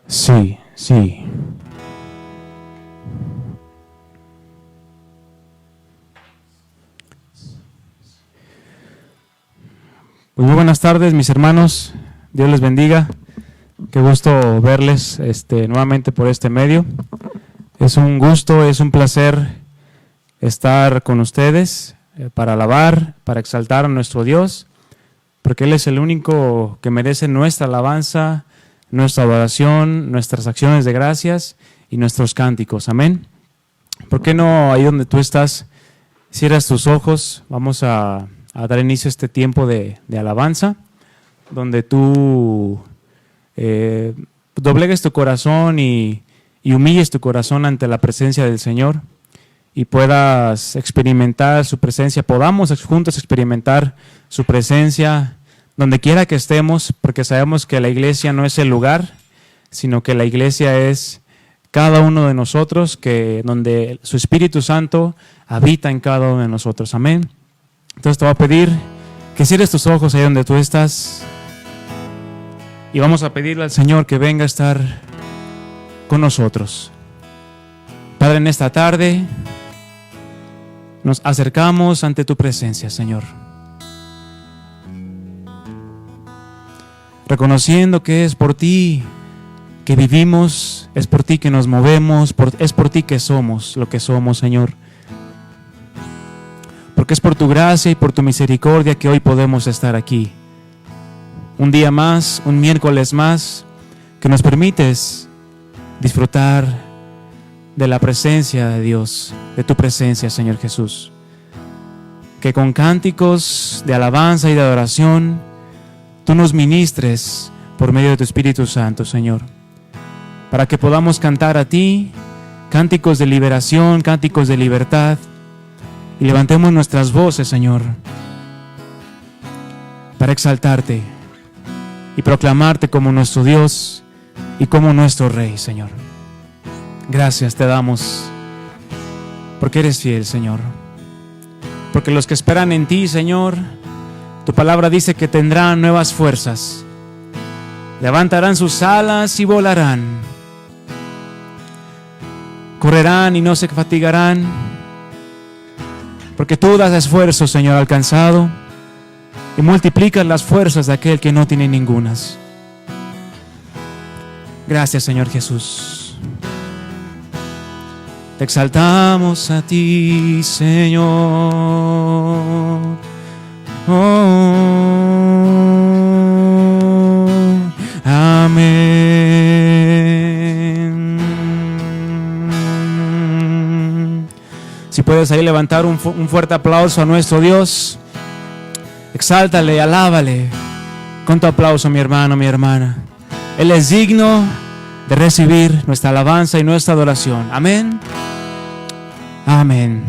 Sí, sí. Pues muy buenas tardes, mis hermanos. Dios les bendiga. Qué gusto verles nuevamente por este medio. Es un gusto, es un placer estar con ustedes para alabar, para exaltar a nuestro Dios, porque Él es el único que merece nuestra alabanza, nuestra adoración, nuestras acciones de gracias y nuestros cánticos. Amén. ¿Por qué no ahí donde tú estás, cierras tus ojos? Vamos a dar inicio a este tiempo de alabanza, donde tú doblegues tu corazón y humilles tu corazón ante la presencia del Señor y puedas experimentar su presencia, podamos juntos experimentar su presencia donde quiera que estemos, porque sabemos que la iglesia no es el lugar, sino que la iglesia es cada uno de nosotros, donde su Espíritu Santo habita en cada uno de nosotros. Amén. Entonces te voy a pedir que cierres tus ojos ahí donde tú estás y vamos a pedirle al Señor que venga a estar con nosotros. Padre, en esta tarde nos acercamos ante tu presencia, Señor, reconociendo que es por ti que vivimos, es por ti que nos movemos, es por ti que somos lo que somos, Señor. Porque es por tu gracia y por tu misericordia que hoy podemos estar aquí. Un día más, un miércoles más, que nos permites disfrutar de la presencia de Dios, de tu presencia, Señor Jesús. Que con cánticos de alabanza y de adoración, tú nos ministres por medio de tu Espíritu Santo, Señor, para que podamos cantar a ti cánticos de liberación, cánticos de libertad, y levantemos nuestras voces, Señor, para exaltarte y proclamarte como nuestro Dios y como nuestro Rey, Señor. Gracias te damos, porque eres fiel, Señor. Porque los que esperan en ti, Señor, tu palabra dice que tendrán nuevas fuerzas. Levantarán sus alas y volarán. Correrán y no se fatigarán. Porque tú das esfuerzo, Señor, alcanzado y multiplicas las fuerzas de aquel que no tiene ningunas. Gracias, Señor Jesús. Te exaltamos a ti, Señor. Oh, amén. Si puedes ahí levantar un fuerte aplauso a nuestro Dios, exáltale, alábale con tu aplauso, mi hermano, mi hermana. Él es digno de recibir nuestra alabanza y nuestra adoración. Amén. Amén.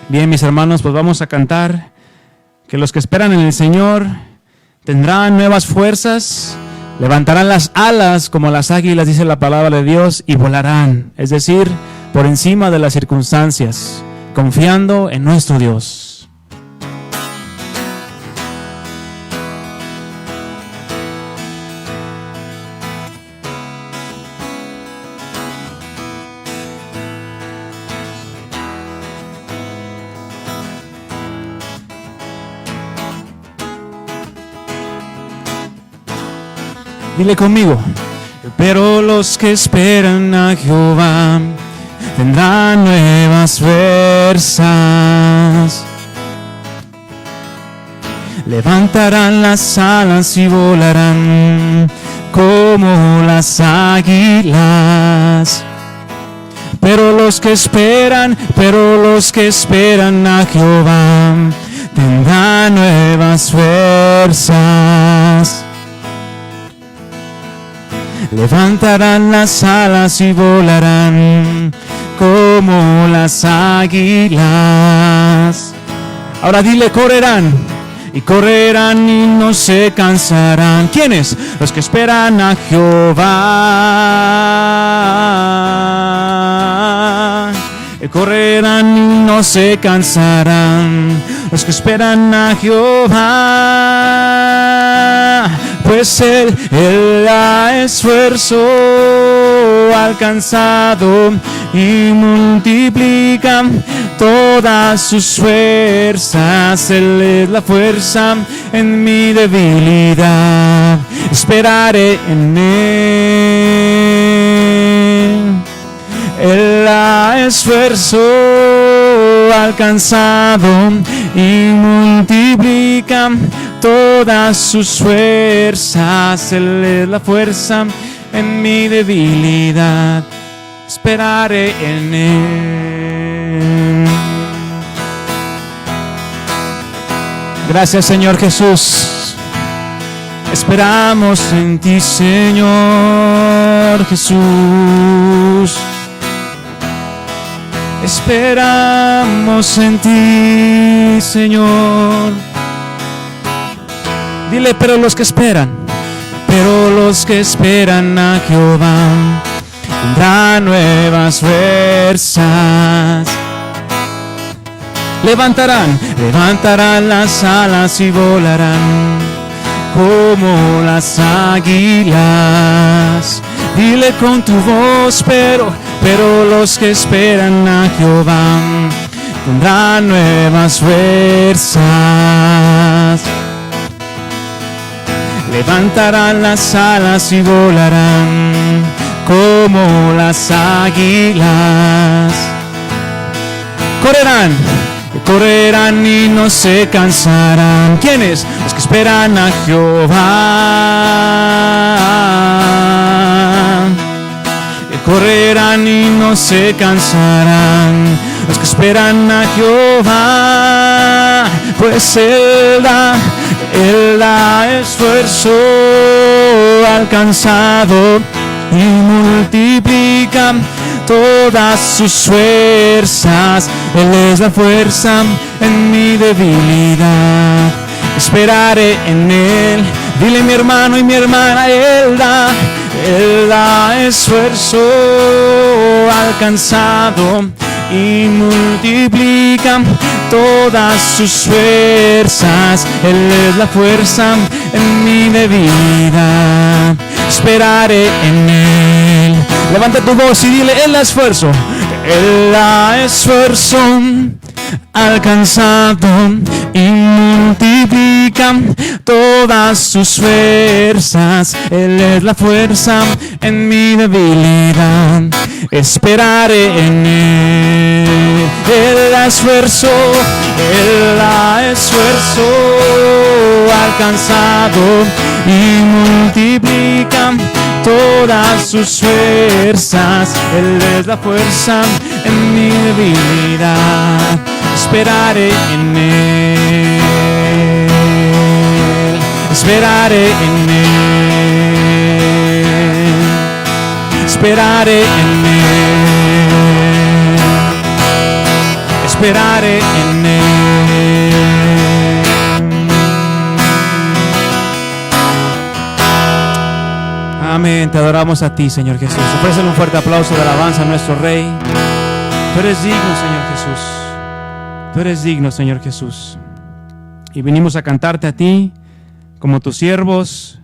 Bien, mis hermanos, pues vamos a cantar que los que esperan en el Señor tendrán nuevas fuerzas, levantarán las alas como las águilas, dice la palabra de Dios, y volarán, es decir, por encima de las circunstancias, confiando en nuestro Dios. Dile conmigo. Pero los que esperan a Jehová tendrán nuevas fuerzas. Levantarán las alas y volarán como las águilas. Pero los que esperan a Jehová tendrán nuevas fuerzas. Levantarán las alas y volarán como las águilas. Ahora dile, correrán y no se cansarán. ¿Quiénes? Los que esperan a Jehová. Correrán y no se cansarán. Los que esperan a Jehová. Pues pues Él ha esfuerzo alcanzado y multiplica todas sus fuerzas. Él es la fuerza en mi debilidad. Esperaré en Él. Él ha esfuerzo alcanzado y multiplica todas sus fuerzas. Él es la fuerza en mi debilidad. Esperaré en Él. Gracias, Señor Jesús. Esperamos en ti, Señor Jesús. Esperamos en ti, Señor. Dile, pero los que esperan a Jehová tendrán nuevas fuerzas. Levantarán las alas y volarán como las águilas. Dile con tu voz, pero los que esperan a Jehová tendrán nuevas fuerzas. Levantarán las alas y volarán como las águilas. Correrán y no se cansarán. ¿Quiénes? Los que esperan a Jehová. Correrán y no se cansarán. Los que esperan a Jehová, pues Él da esfuerzo alcanzado y multiplica todas sus fuerzas. Él es la fuerza en mi debilidad. Esperaré en Él. Dile, mi hermano y mi hermana, Él da esfuerzo alcanzado y multiplica todas sus fuerzas. Él es la fuerza en mi debilidad. Esperaré en Él. Levanta tu voz y dile, Él da esfuerzo. Él da esfuerzo alcanzado y multiplica todas sus fuerzas. Él es la fuerza en mi debilidad. Esperaré en Él. Él da esfuerzo alcanzado y multiplica todas sus fuerzas. Él es la fuerza en mi debilidad. Esperaré en Él. Esperaré en Él. Esperaré en Él. Esperaré en Él. Amén. Te adoramos a ti, Señor Jesús. Ofrécele un fuerte aplauso de alabanza a nuestro Rey. Tú eres digno, Señor Jesús. Tú eres digno, Señor Jesús. Y venimos a cantarte a ti como tus siervos.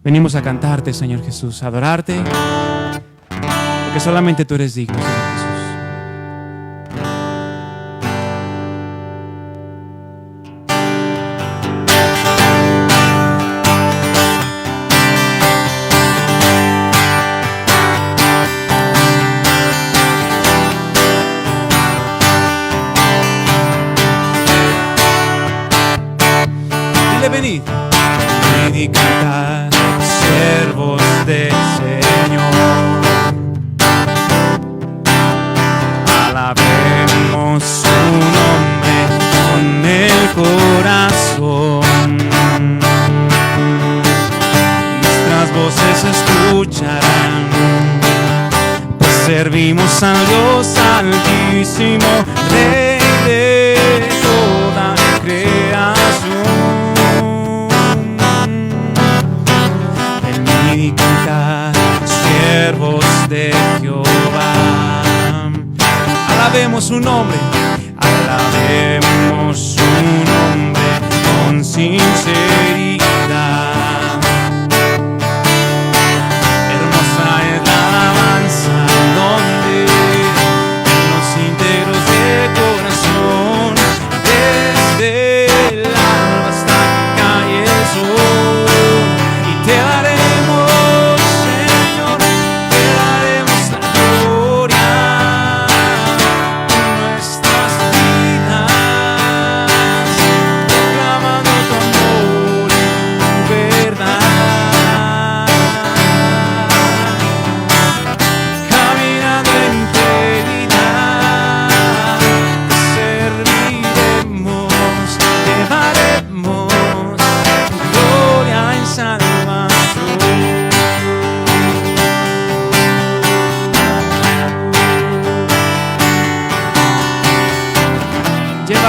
Venimos a cantarte, Señor Jesús, a adorarte, porque solamente tú eres digno, Señor Jesús. Venid y cantad, siervos del Señor. Alabemos su nombre con el corazón. Nuestras voces se escucharán, pues servimos al Dios Altísimo, Rey de toda creación. Y cantar, siervos de Jehová. Alabemos su nombre, alabemos su nombre con sinceridad.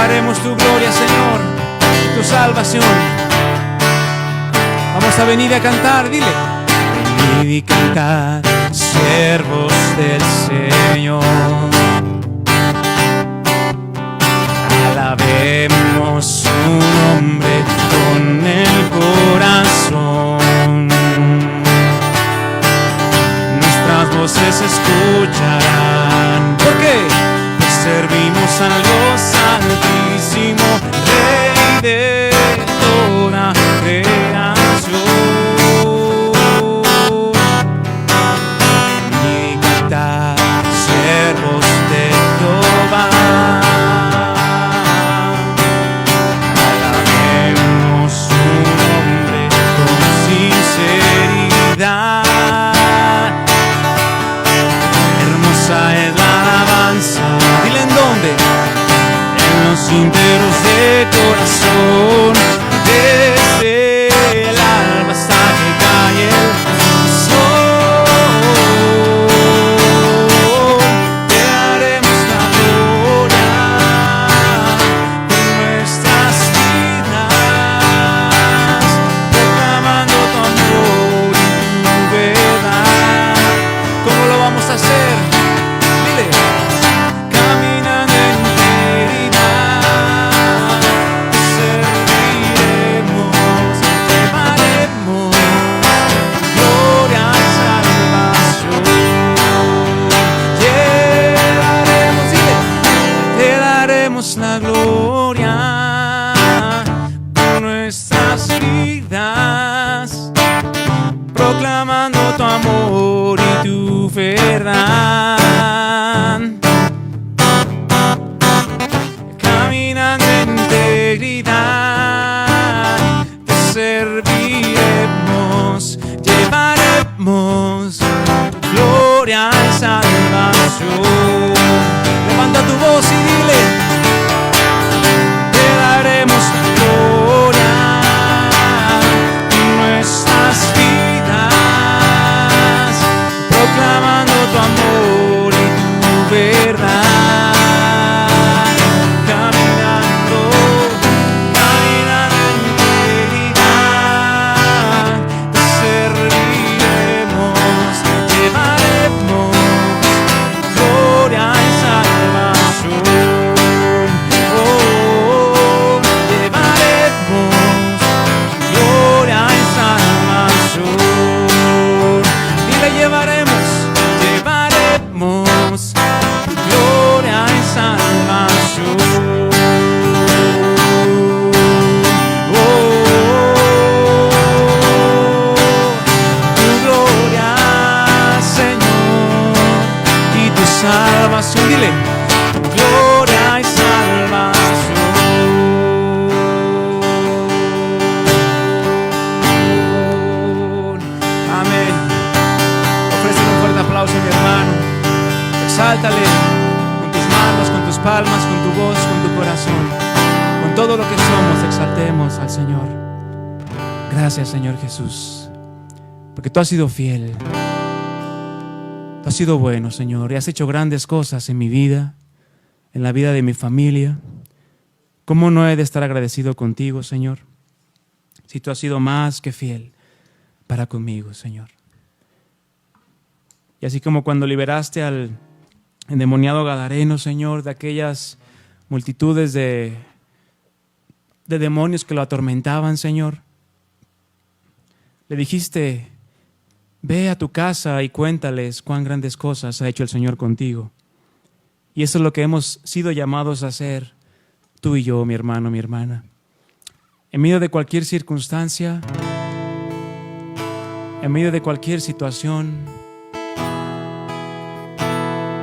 llevaremos tu gloria, Señor, tu salvación. Vamos a venir a cantar, dile. Venid y cantad, siervos del Señor. Alabemos su nombre con el corazón. Nuestras voces se escucharán. ¿Por qué? Pues servimos al Dios Altísimo, Rey de toda creación. Y cantar, siervos de Jehová. Alabemos su nombre con sinceridad. Hermosa es la alabanza. Dile en dónde. En los íntegros de corazón. Desde el alba hasta que cae el sol. Te daremos la gloria con nuestras vidas, proclamando tu amor y tu verdad. ¿Cómo lo vamos a hacer? Dile. Caminando en integridad, serviremos, llevaremos gloria y salvación. Llevaremos, dile, te daremos la gloria por nuestras vidas, proclamando tu amor y tu verdad. Caminando en integridad, te serviremos, llevaremos gloria y salvación. Levanta tu voz y dile. Te daremos gloria en nuestras vidas, proclamando tu amor y tu verdad. Caminando en integridad, te serviremos, llevaremos gloria y salvación. Oh, llevaremos gloria y salvación. Dile, llevaremos gloria y salvación. Tu gloria, Señor, y tu salvación. Dile, gloria y salvación. Amén. Ofrécele un fuerte aplauso a mi hermano. Exáltale con tus manos, con tus palmas, con tu voz, con tu corazón. Con todo lo que somos, exaltemos al Señor. Gracias, Señor Jesús, porque tú has sido fiel. Tú has sido bueno, Señor, y has hecho grandes cosas en mi vida, en la vida de mi familia. ¿Cómo no he de estar agradecido contigo, Señor? Si tú has sido más que fiel para conmigo, Señor. Y así como cuando liberaste al endemoniado gadareno, Señor, de aquellas multitudes de demonios que lo atormentaban, Señor, le dijiste: ve a tu casa y cuéntales cuán grandes cosas ha hecho el Señor contigo. Y eso es lo que hemos sido llamados a hacer, tú y yo, mi hermano, mi hermana. En medio de cualquier circunstancia, en medio de cualquier situación,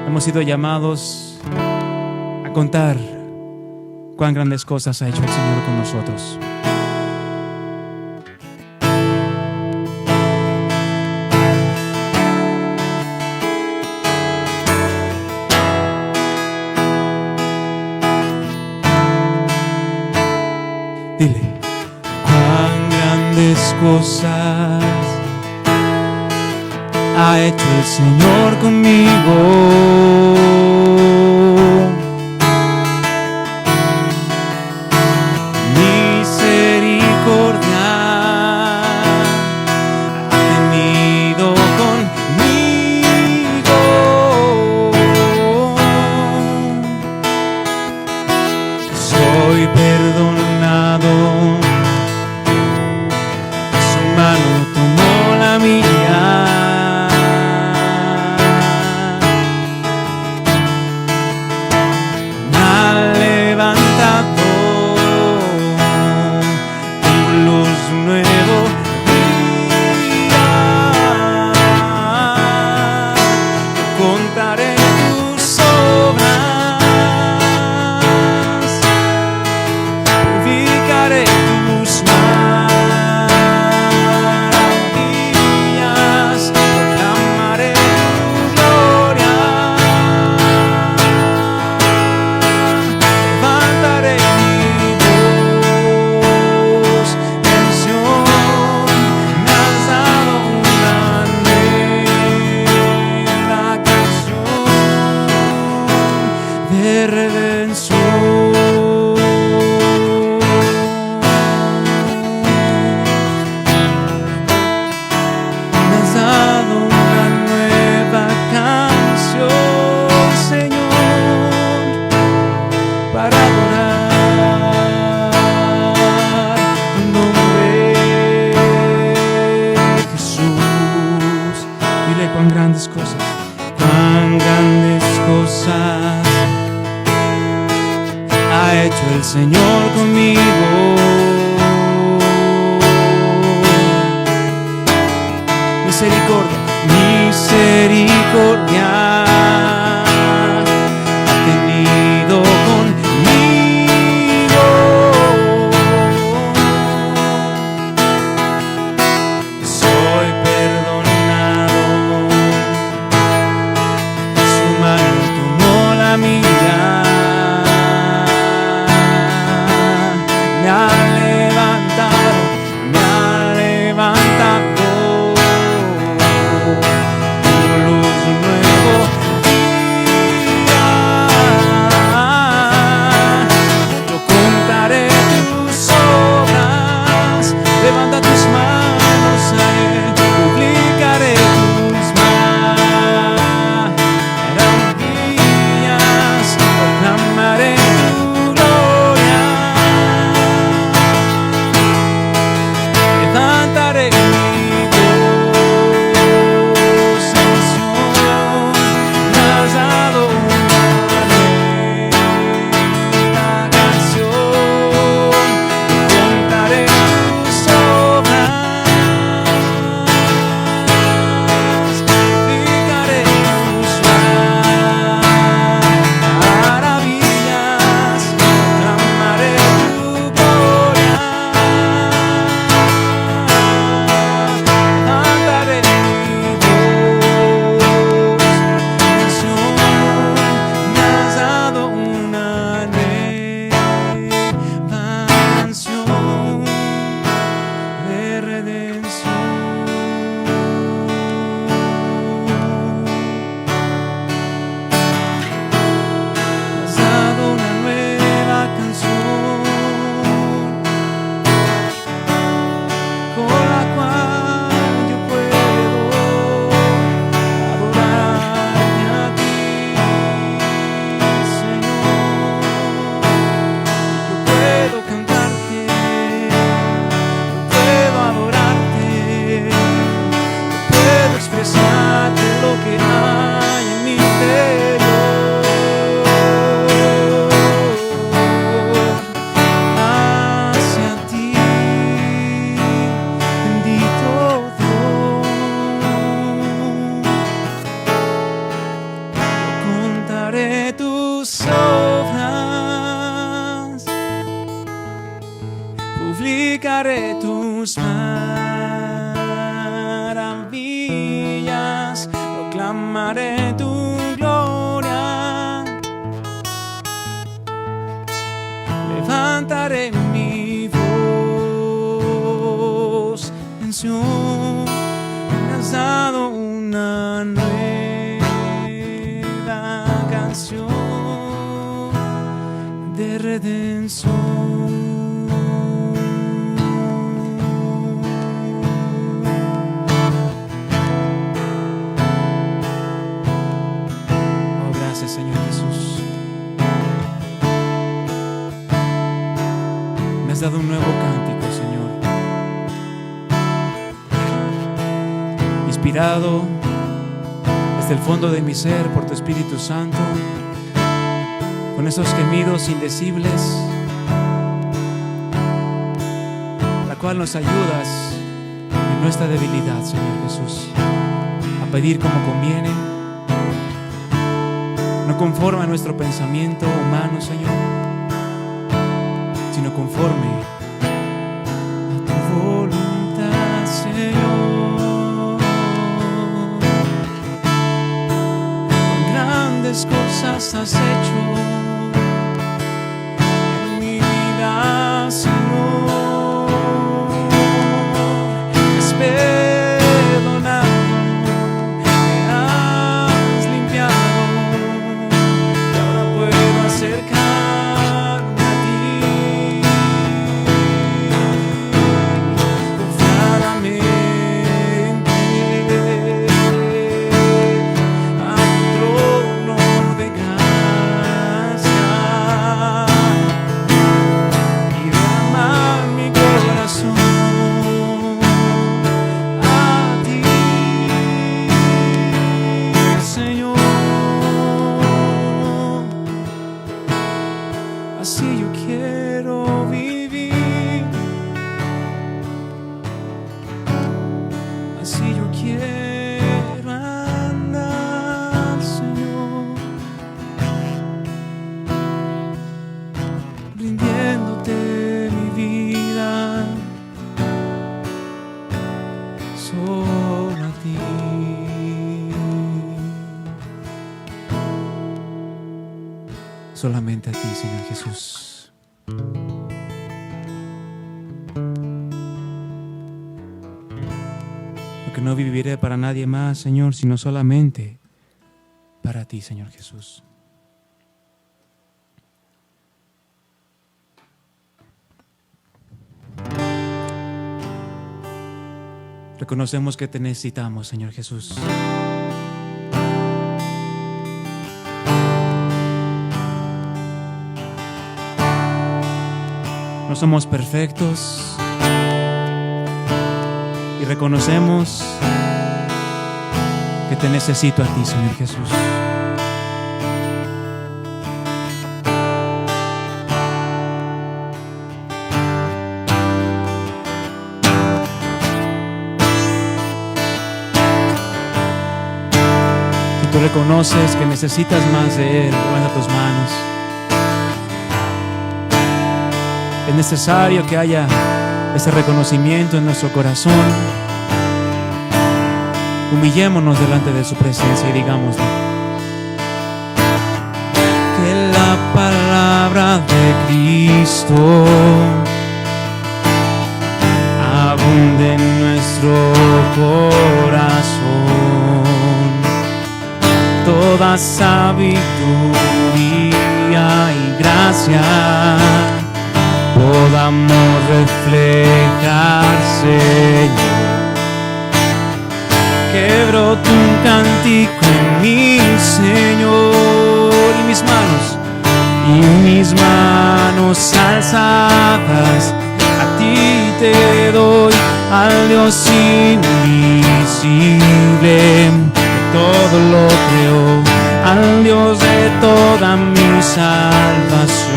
hemos sido llamados a contar cuán grandes cosas ha hecho el Señor con nosotros. Dile: cuán grandes cosas ha hecho el Señor conmigo. un nuevo día. Yo contaré tus obras, publicaré tus maravillas, proclamaré tu gloria. Levantaré mi voz en Sión, me has dado una nueva canción de redención. Me has dado una nueva canción, Señor, para adorar tu nombre, Jesús. Dile cuán grandes cosas ha hecho el Señor conmigo. Misericordia, misericordia ha tenido conmigo. Soy perdonado, su mano tomó la mía, me ha levantado, me ha levantado. Luz, un nuevo día. Yo contaré tus obras, levanta tus manos a Él, publicaré tus maravillas, proclamaré tu gloria. Levantaré mi voz en Sión, me has dado una nueva canción. Contaré tus obras, publicaré tus maravillas, proclamaré tu gloria. Levantaré mi voz en Sión, me has dado una nueva canción de redención. Me has dado una nueva canción con la cual yo puedo adorarte a ti, Señor. Yo puedo cantarte, yo puedo adorarte, yo puedo expresarte lo que hay en mi interior. Hacia ti, bendito Dios. Yo contaré tus obras, publicaré tus maravillas, proclamaré tu gloria. Levantaré mi voz en Sión, me has dado una nueva canción de redención. Oh, gracias, Señor Jesús. Me has dado un nuevo cántico, Señor, inspirado desde el fondo de mi ser por tu Espíritu Santo, con esos gemidos indecibles, la cual nos ayudas en nuestra debilidad, Señor Jesús, a pedir como conviene, no conforme a nuestro pensamiento humano, Señor, sino conforme a tu voluntad, Señor. Con grandes cosas has hecho en mi vida, Señor. Has perdonado, me has limpiado, y ahora puedo acercarme a ti confiadamente a tu trono de gracia y derramar mi corazón a ti, Señor. Así yo quiero vivir, así yo quiero andar, Señor, rindiéndote mi vida solo a ti. Solamente a ti, Señor Jesús. Porque no viviré para nadie más, Señor, sino solamente para ti, Señor Jesús. Reconocemos que te necesitamos, Señor Jesús. No somos perfectos y reconocemos que te necesito a ti, Señor Jesús. Si tú reconoces que necesitas más de Él, levanta tus manos. Es necesario que haya ese reconocimiento en nuestro corazón. Humillémonos delante de su presencia y digámosle: que la palabra de Cristo abunde en nuestro corazón. Toda sabiduría y gracia podamos reflejar, Señor. Que brote un cántico en mí, Señor, y mis manos alzadas a ti te doy, al Dios invisible que todo lo creó, al Dios de toda mi salvación.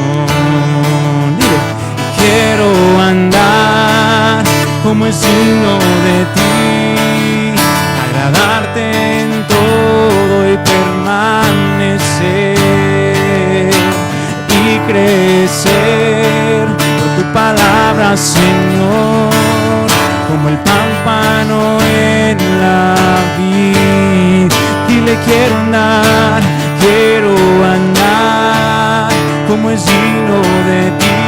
Quiero andar como es digno de ti, agradarte en todo y permanecer y crecer por tu palabra, Señor, como el pámpano en la vid. Dile: quiero andar como es digno de ti,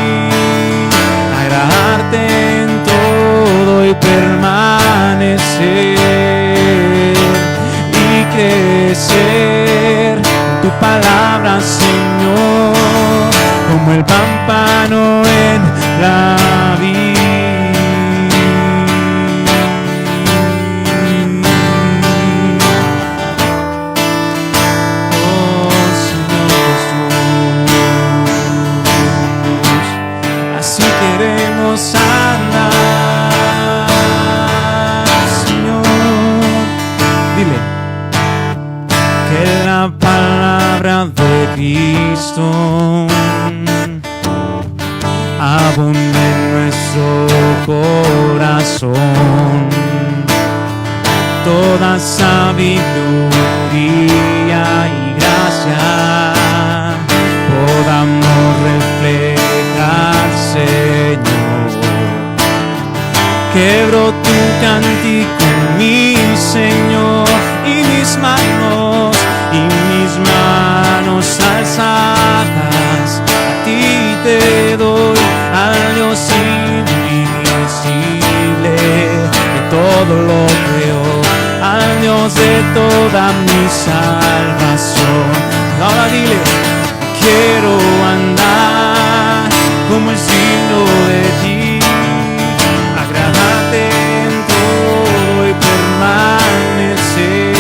agradarte en todo y permanecer y crecer en tu palabra, Señor, como el pámpano en la vid. Cristo abunde en nuestro corazón. corazón. Toda sabiduría y gracia podamos reflejar, Señor. Quebro tu cántico, mi Señor, y mis manos alzadas a ti te doy, al Dios invisible de todo lo creo, al Dios de toda mi salvación. Ahora dile: quiero andar como es digno de ti, agradarte en todo y permanecer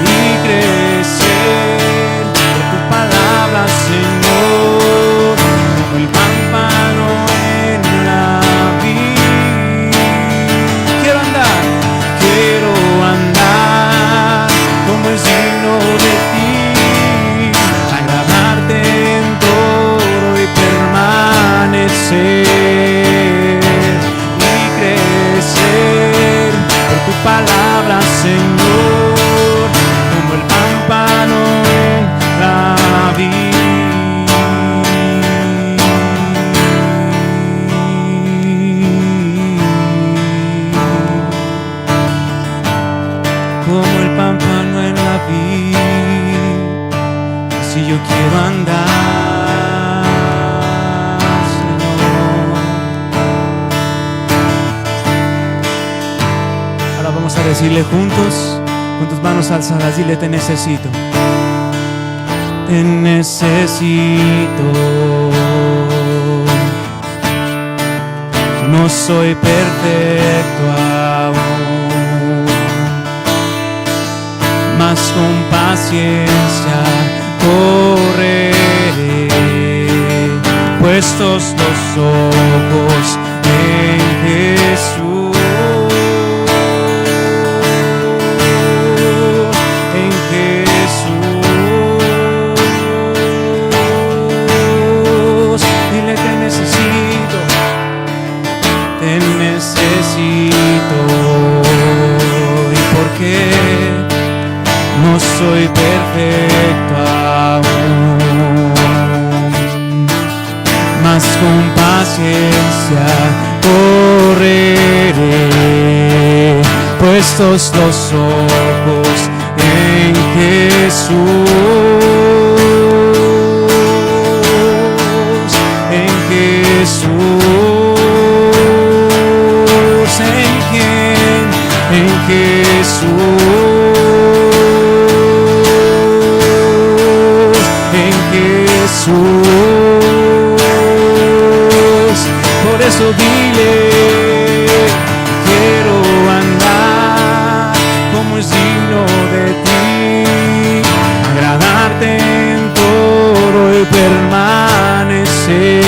y crecer por tu palabra, Señor, como el pámpano en la vid. Quiero andar como es digno de ti, agradarte en todo y permanecer y crecer por tu palabra, Señor, como el pámpano en la vid. Como el pámpano en la vid, si yo quiero andar, Señor. Ahora vamos a decirle juntos, con tus manos alzadas, dile: te necesito. Te necesito. No soy perfecto aún, mas con paciencia correré, puestos los ojos en Jesús, en Jesús. Dile: te necesito, te necesito. ¿Y por qué? No soy perfecto aún, mas con paciencia correré, puestos los ojos en Jesús, en Jesús, ¿en quién? En Jesús, en Jesús. Por eso dile: quiero andar como es digno de ti, agradarte en todo y permanecer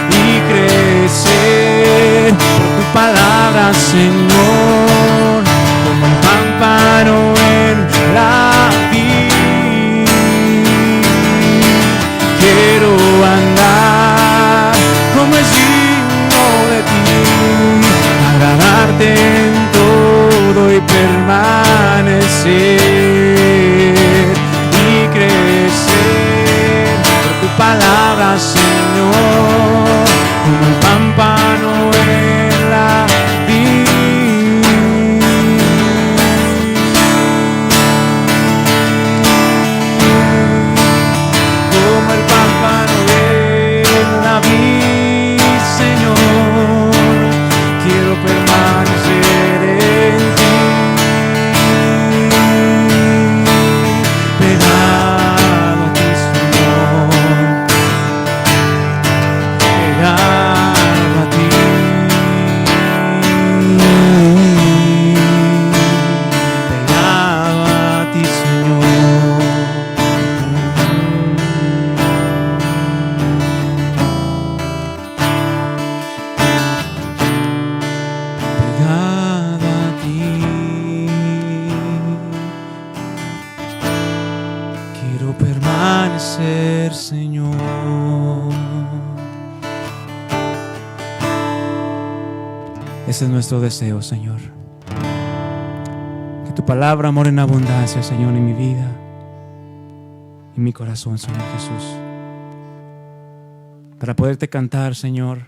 y crecer por tu palabra, Señor, como el pámpano en la vid. Quiero andar como es digno de ti, agradarte en todo y permanecer y crecer por tu palabra, Señor, como el pámpano en la vid. Ese es nuestro deseo, Señor. Que tu palabra more en abundancia, Señor, en mi vida, en mi corazón, Señor Jesús. Para poderte cantar, Señor,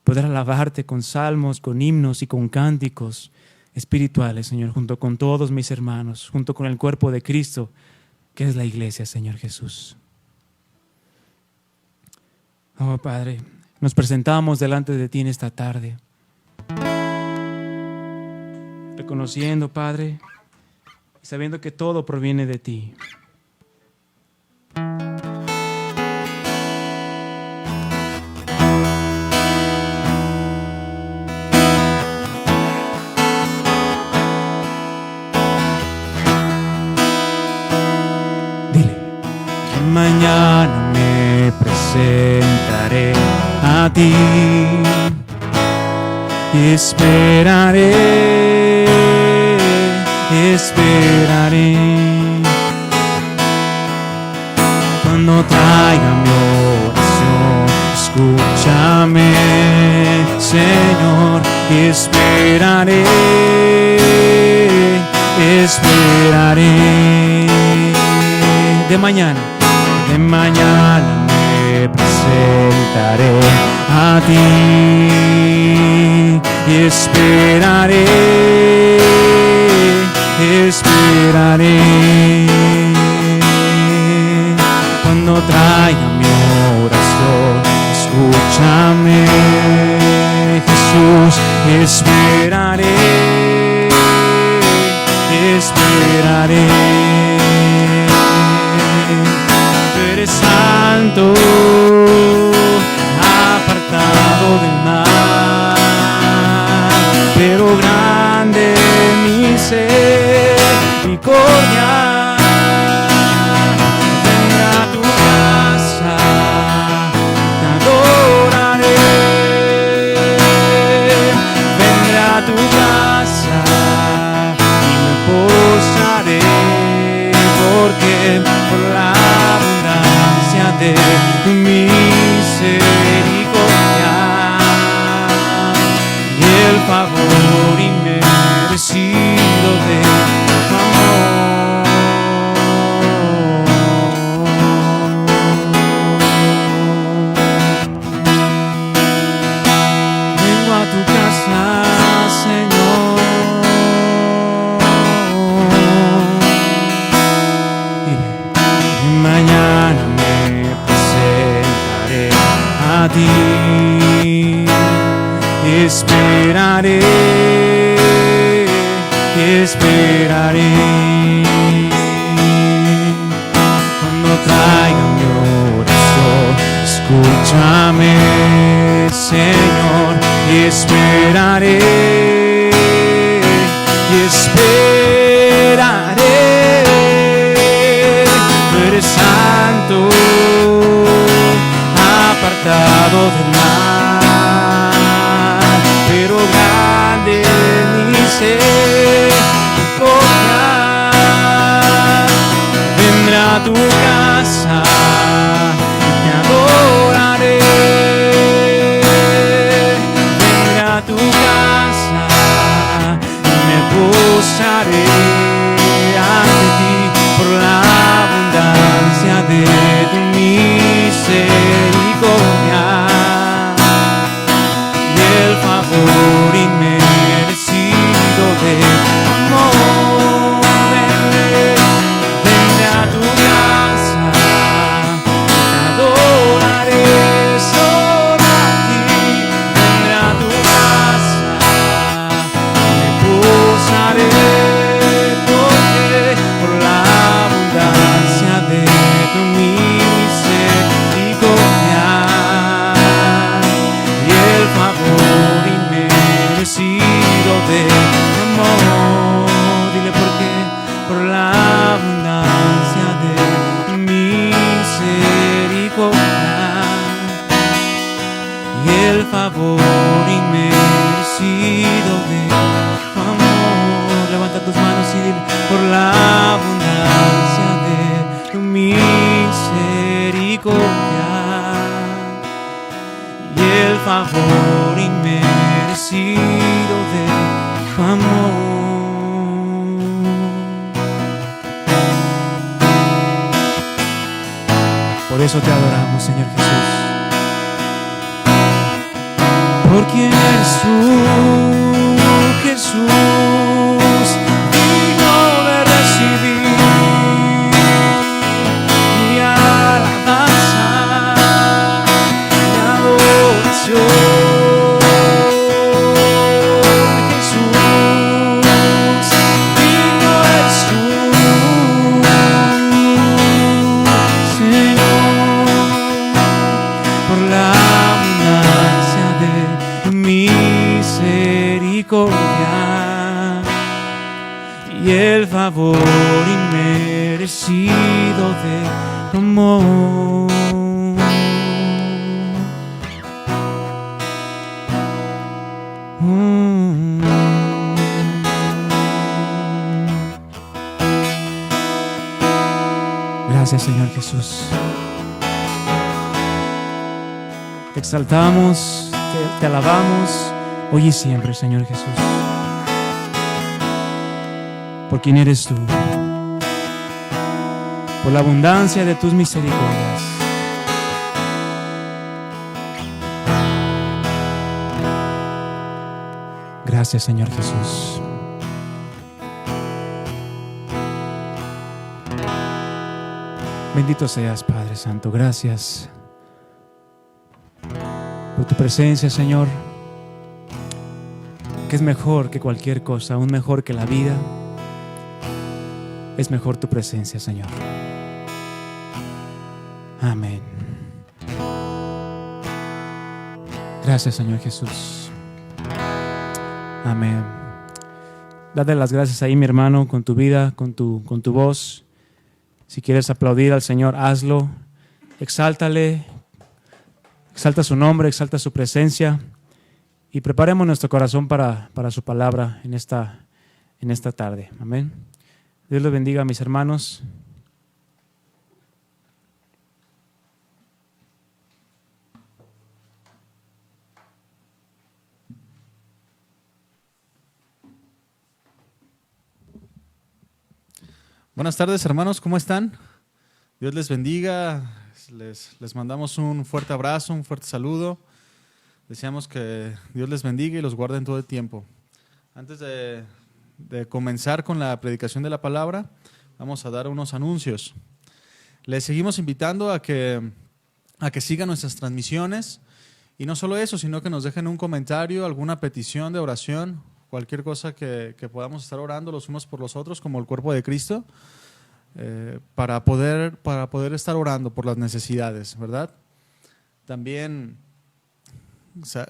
poder alabarte con salmos, con himnos y con cánticos espirituales, Señor, junto con todos mis hermanos, junto con el cuerpo de Cristo, que es la iglesia, Señor Jesús. Oh, Padre, nos presentamos delante de ti en esta tarde, reconociendo, Padre, y sabiendo que todo proviene de ti. Dile: mañana me presentaré a ti y esperaré, esperaré. Cuando traiga mi oración, escúchame, Señor, y esperaré, esperaré. De mañana me presentaré a ti y esperaré, esperaré. Cuando traiga mi oración, escúchame, Jesús, esperaré, esperaré. Tú eres santo, apartado del mal, pero grande misericordia. Venga a tu casa, te adoraré. Vendré a tu casa y me postraré, porque por la abundancia de tu misericordia y el favor inmerecido de tu amor. Vengo a tu casa, Señor, y mañana me presentaré a ti, esperaré, esperaré. Cuando traiga mi oración, escúchame, Señor, y esperaré, esperaré. Tú eres santo, apartado del mal, pero grande misericordia. Vendré a tu casa, te adoraré. Vendré a tu casa y me postraré ante ti por la abundancia de tu misericordia y el favor inmerecido de tu amor. Vendré a tu casa, te adoraré solo a ti. Vendré a tu casa, me posaré eso te adoramos, Señor Jesús. ¿Por quién eres tú, Jesús, digno de recibir mi alabanza, mi adoración? Y el favor inmerecido de tu amor. Gracias, Señor Jesús. Te exaltamos, te alabamos hoy y siempre, Señor Jesús. Por quién eres tú, por la abundancia de tus misericordias. Gracias, Señor Jesús. Bendito seas, Padre Santo. Gracias por tu presencia, Señor, que es mejor que cualquier cosa, aún mejor que la vida. Es mejor tu presencia, Señor. Amén. Gracias, Señor Jesús. Amén. Dale las gracias ahí, mi hermano, con tu vida, con tu voz. Si quieres aplaudir al Señor, hazlo. Exáltale. Exalta su nombre, exalta su presencia. Y preparemos nuestro corazón para su palabra en esta tarde. Amén. Dios los bendiga, mis hermanos. Buenas tardes, hermanos, ¿cómo están? Dios les bendiga. Les mandamos un fuerte abrazo, un fuerte saludo. Deseamos que Dios les bendiga y los guarde en todo el tiempo. Antes de comenzar con la predicación de la palabra, vamos a dar unos anuncios. Les seguimos invitando a que sigan nuestras transmisiones, y no solo eso, sino que nos dejen un comentario, alguna petición de oración, cualquier cosa que podamos estar orando los unos por los otros como el cuerpo de Cristo, para poder estar orando por las necesidades, ¿verdad? También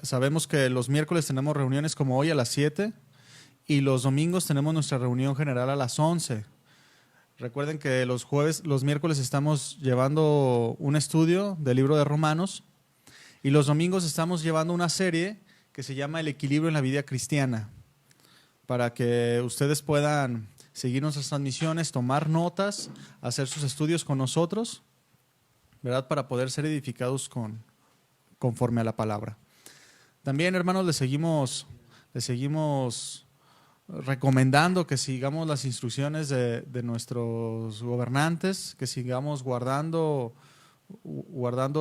sabemos que los miércoles tenemos reuniones como hoy a las 7, y los domingos tenemos nuestra reunión general a las 11. Recuerden que los miércoles estamos llevando un estudio del libro de Romanos, y los domingos estamos llevando una serie que se llama El equilibrio en la vida cristiana, para que ustedes puedan seguir nuestras transmisiones, tomar notas, hacer sus estudios con nosotros, ¿verdad? Para poder ser edificados conforme a la palabra. También, hermanos, les seguimos recomendando que sigamos las instrucciones de nuestros gobernantes, que sigamos guardando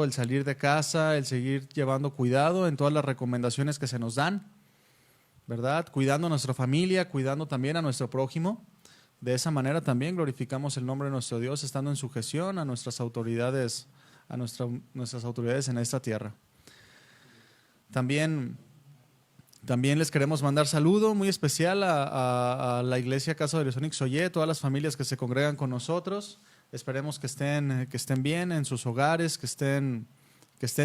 el salir de casa, el seguir llevando cuidado en todas las recomendaciones que se nos dan, ¿verdad? Cuidando a nuestra familia, cuidando también a nuestro prójimo. De esa manera también glorificamos el nombre de nuestro Dios, estando en sujeción a nuestras autoridades, nuestras autoridades en esta tierra. También les queremos mandar saludo muy especial a la iglesia Casa de Oración Ixoyé, todas las familias que se congregan con nosotros. Esperemos que estén bien en sus hogares, que estén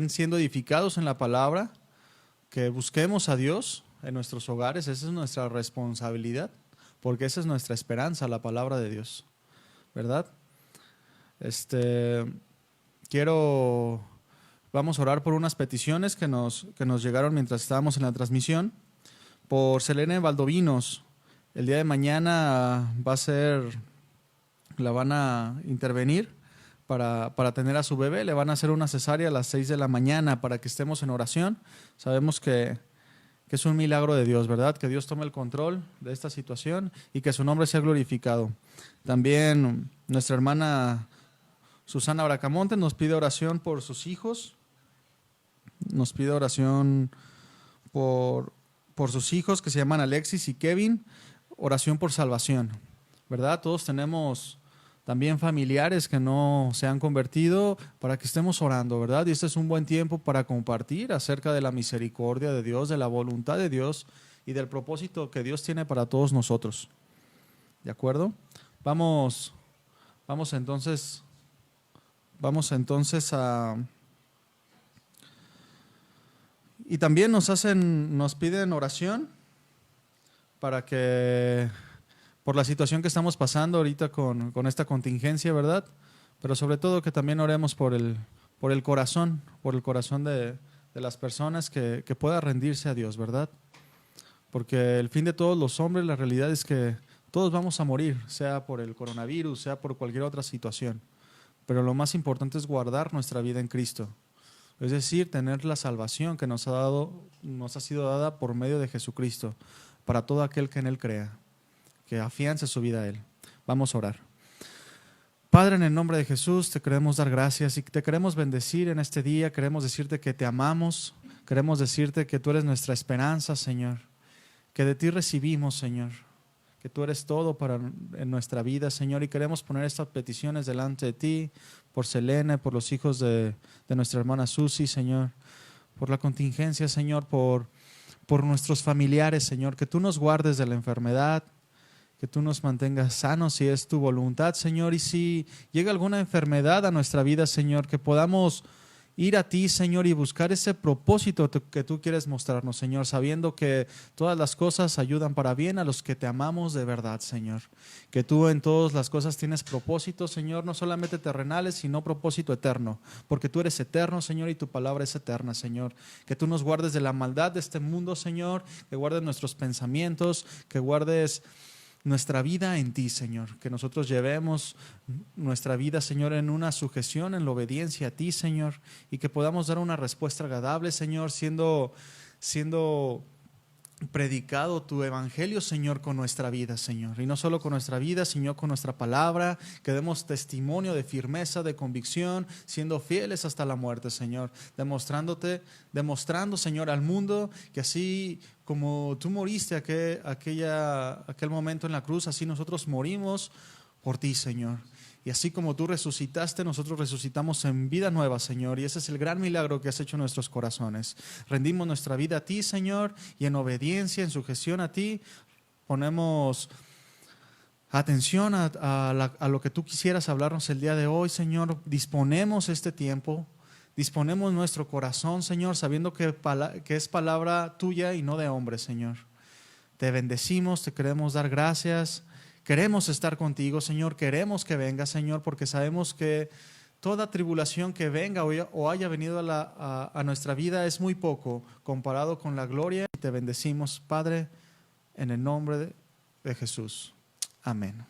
siendo edificados en la palabra, que busquemos a Dios en nuestros hogares. Esa es nuestra responsabilidad, porque esa es nuestra esperanza, la palabra de Dios, ¿verdad? Vamos a orar por unas peticiones que nos llegaron mientras estábamos en la transmisión. Por Selene Valdovinos, el día de mañana la van a intervenir para tener a su bebé. Le van a hacer una cesárea a las 6 de la mañana para que estemos en oración. Sabemos que es un milagro de Dios, ¿verdad? Que Dios tome el control de esta situación y que su nombre sea glorificado. También nuestra hermana Susana Bracamonte nos pide oración por sus hijos. Nos pide oración por sus hijos que se llaman Alexis y Kevin. Oración por salvación, ¿verdad? Todos tenemos también familiares que no se han convertido, para que estemos orando, ¿verdad? Y este es un buen tiempo para compartir acerca de la misericordia de Dios, de la voluntad de Dios y del propósito que Dios tiene para todos nosotros. ¿De acuerdo? Vamos entonces a... Y también nos piden oración para que, por la situación que estamos pasando ahorita con esta contingencia, ¿verdad? Pero sobre todo que también oremos por el corazón de las personas que pueda rendirse a Dios, ¿verdad? Porque el fin de todos los hombres, la realidad es que todos vamos a morir, sea por el coronavirus, sea por cualquier otra situación. Pero lo más importante es guardar nuestra vida en Cristo. Es decir, tener la salvación que nos ha sido dada por medio de Jesucristo, para todo aquel que en Él crea, que afiance su vida a Él. Vamos a orar. Padre, en el nombre de Jesús, te queremos dar gracias y te queremos bendecir en este día. Queremos decirte que te amamos, queremos decirte que tú eres nuestra esperanza, Señor, que de ti recibimos, Señor, que tú eres todo en nuestra vida, Señor, y queremos poner estas peticiones delante de ti, por Selene, por los hijos de nuestra hermana Susi, Señor, por la contingencia, Señor, por nuestros familiares, Señor, que tú nos guardes de la enfermedad, que tú nos mantengas sanos si es tu voluntad, Señor, y si llega alguna enfermedad a nuestra vida, Señor, que podamos ir a ti, Señor, y buscar ese propósito que tú quieres mostrarnos, Señor, sabiendo que todas las cosas ayudan para bien a los que te amamos de verdad, Señor. Que tú en todas las cosas tienes propósitos, Señor, no solamente terrenales, sino propósito eterno, porque tú eres eterno, Señor, y tu palabra es eterna, Señor. Que tú nos guardes de la maldad de este mundo, Señor, que guardes nuestros pensamientos, que guardes nuestra vida en ti, Señor, que nosotros llevemos nuestra vida, Señor, en una sujeción, en la obediencia a ti, Señor, y que podamos dar una respuesta agradable, Señor, siendo predicado tu evangelio, Señor, con nuestra vida, Señor, y no solo con nuestra vida, sino con nuestra palabra, que demos testimonio de firmeza, de convicción, siendo fieles hasta la muerte, Señor, demostrando, Señor, al mundo que así como tú moriste aquel momento en la cruz, así nosotros morimos por ti, Señor. Y así como tú resucitaste, nosotros resucitamos en vida nueva, Señor. Y ese es el gran milagro que has hecho en nuestros corazones. Rendimos nuestra vida a ti, Señor, y en obediencia, en sujeción a ti, ponemos atención a lo que tú quisieras hablarnos el día de hoy, Señor. Disponemos este tiempo, disponemos nuestro corazón, Señor, sabiendo que es palabra tuya y no de hombre, Señor. Te bendecimos, te queremos dar gracias. Queremos estar contigo, Señor, queremos que vengas, Señor, porque sabemos que toda tribulación que venga o haya venido a nuestra vida es muy poco comparado con la gloria. Te bendecimos, Padre, en el nombre de Jesús. Amén.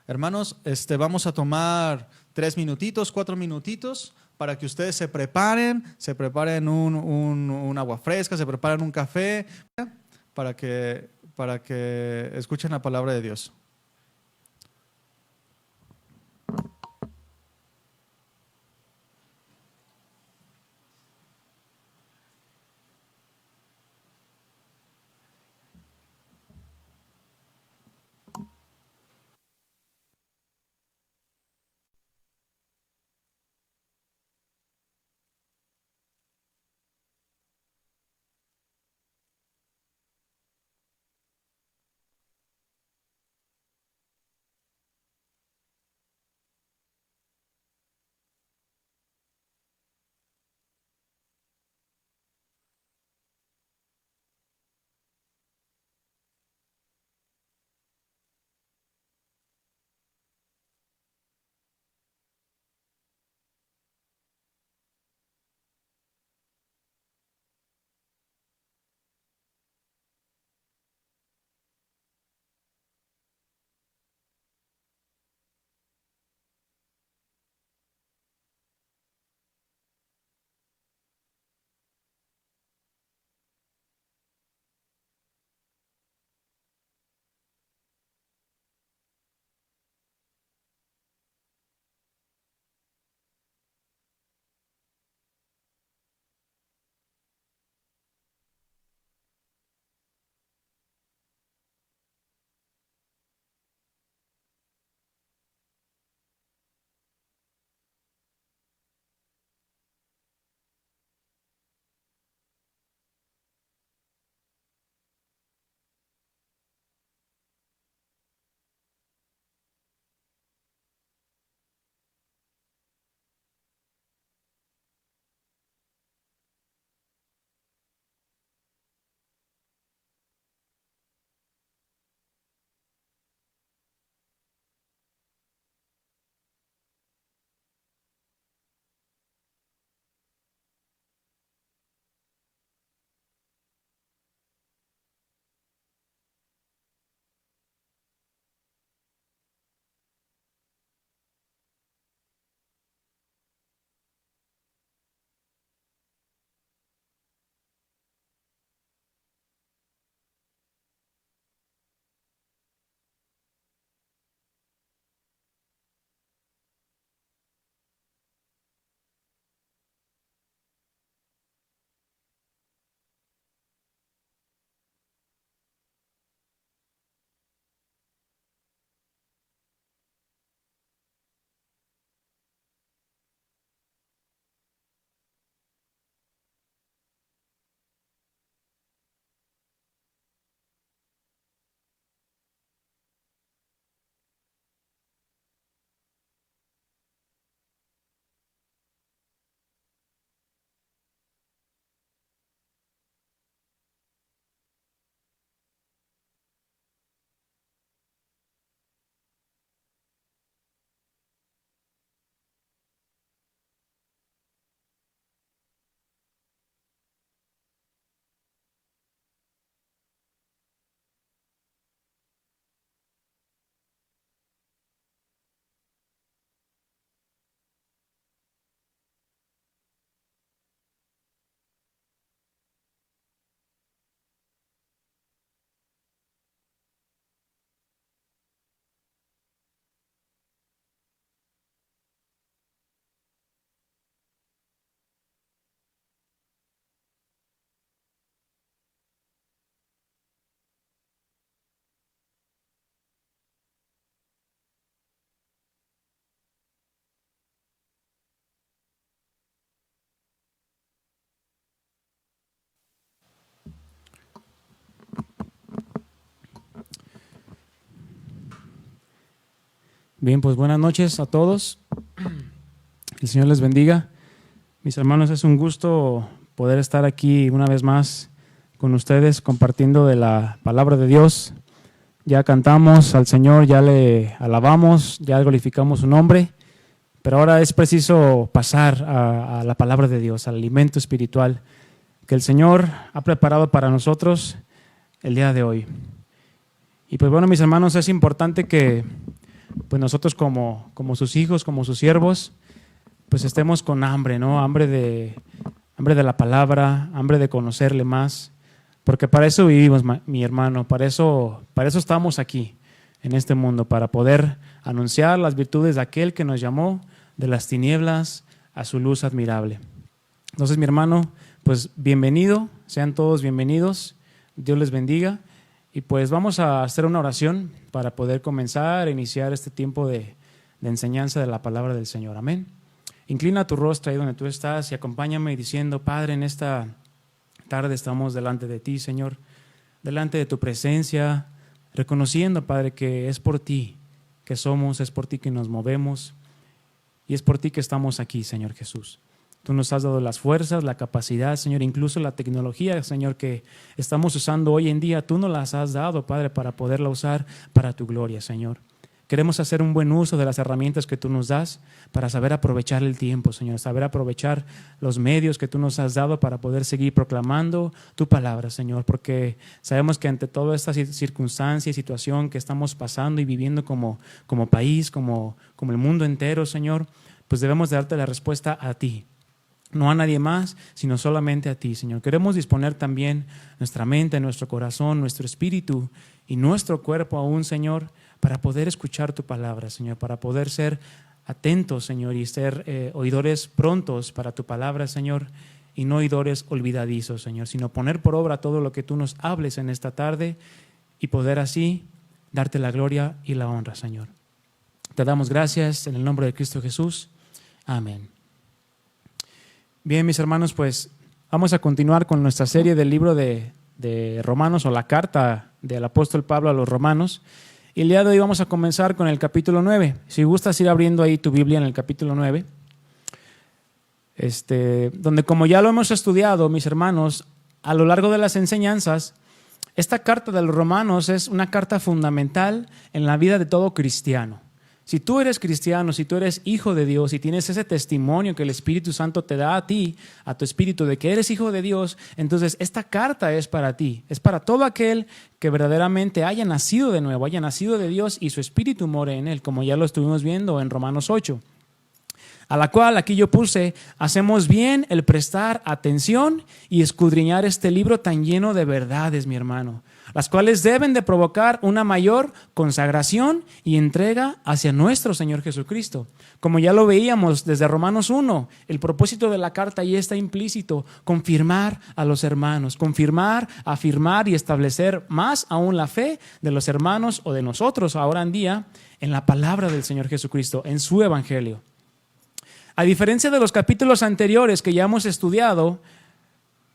Hermanos, vamos a tomar 3 minutitos, 4 minutitos para que ustedes se preparen un agua fresca, se preparen un café, para que escuchen la palabra de Dios. Bien, pues buenas noches a todos. El Señor les bendiga. Mis hermanos, es un gusto poder estar aquí una vez más con ustedes compartiendo de la palabra de Dios. Ya cantamos al Señor, ya le alabamos, ya glorificamos su nombre, pero ahora es preciso pasar a la palabra de Dios, al alimento espiritual que el Señor ha preparado para nosotros el día de hoy. Y pues bueno, mis hermanos, es importante que pues nosotros como sus hijos, como sus siervos, pues estemos con hambre, ¿no? Hambre de la palabra, hambre de conocerle más, porque para eso vivimos, mi hermano, para eso estamos aquí, en este mundo, para poder anunciar las virtudes de aquel que nos llamó de las tinieblas a su luz admirable. Entonces, mi hermano, pues bienvenido, sean todos bienvenidos, Dios les bendiga. Y pues vamos a hacer una oración para poder comenzar a iniciar este tiempo de enseñanza de la palabra del Señor. Amén. Inclina tu rostro ahí donde tú estás y acompáñame diciendo: Padre, en esta tarde estamos delante de ti, Señor, delante de tu presencia, reconociendo, Padre, que es por ti que somos, es por ti que nos movemos y es por ti que estamos aquí, Señor Jesús. Tú nos has dado las fuerzas, la capacidad, Señor, incluso la tecnología, Señor, que estamos usando hoy en día. Tú nos las has dado, Padre, para poderla usar para tu gloria, Señor. Queremos hacer un buen uso de las herramientas que tú nos das para saber aprovechar el tiempo, Señor, saber aprovechar los medios que tú nos has dado para poder seguir proclamando tu palabra, Señor, porque sabemos que ante toda esta circunstancia y situación que estamos pasando y viviendo como país, como el mundo entero, Señor, pues debemos de darte la respuesta a ti. No a nadie más, sino solamente a ti, Señor. Queremos disponer también nuestra mente, nuestro corazón, nuestro espíritu y nuestro cuerpo aún, Señor, para poder escuchar tu palabra, Señor, para poder ser atentos, Señor, y ser oidores prontos para tu palabra, Señor, y no oidores olvidadizos, Señor, sino poner por obra todo lo que tú nos hables en esta tarde y poder así darte la gloria y la honra, Señor. Te damos gracias en el nombre de Cristo Jesús. Amén. Bien, mis hermanos, pues vamos a continuar con nuestra serie del libro de Romanos, o la carta del apóstol Pablo a los Romanos. Y el día de hoy vamos a comenzar con el capítulo 9. Si gustas ir abriendo ahí tu Biblia en el capítulo 9, donde, como ya lo hemos estudiado, mis hermanos, a lo largo de las enseñanzas, esta carta de los Romanos es una carta fundamental en la vida de todo cristiano. Si tú eres cristiano, si tú eres hijo de Dios y tienes ese testimonio que el Espíritu Santo te da a ti, a tu espíritu, de que eres hijo de Dios, entonces esta carta es para ti, es para todo aquel que verdaderamente haya nacido de nuevo, haya nacido de Dios y su espíritu more en él, como ya lo estuvimos viendo en Romanos 8. A la cual aquí yo puse: hacemos bien el prestar atención y escudriñar este libro tan lleno de verdades, mi hermano, las cuales deben de provocar una mayor consagración y entrega hacia nuestro Señor Jesucristo. Como ya lo veíamos desde Romanos 1, el propósito de la carta ahí está implícito: confirmar a los hermanos, confirmar, afirmar y establecer más aún la fe de los hermanos o de nosotros ahora en día en la palabra del Señor Jesucristo, en su evangelio. A diferencia de los capítulos anteriores que ya hemos estudiado,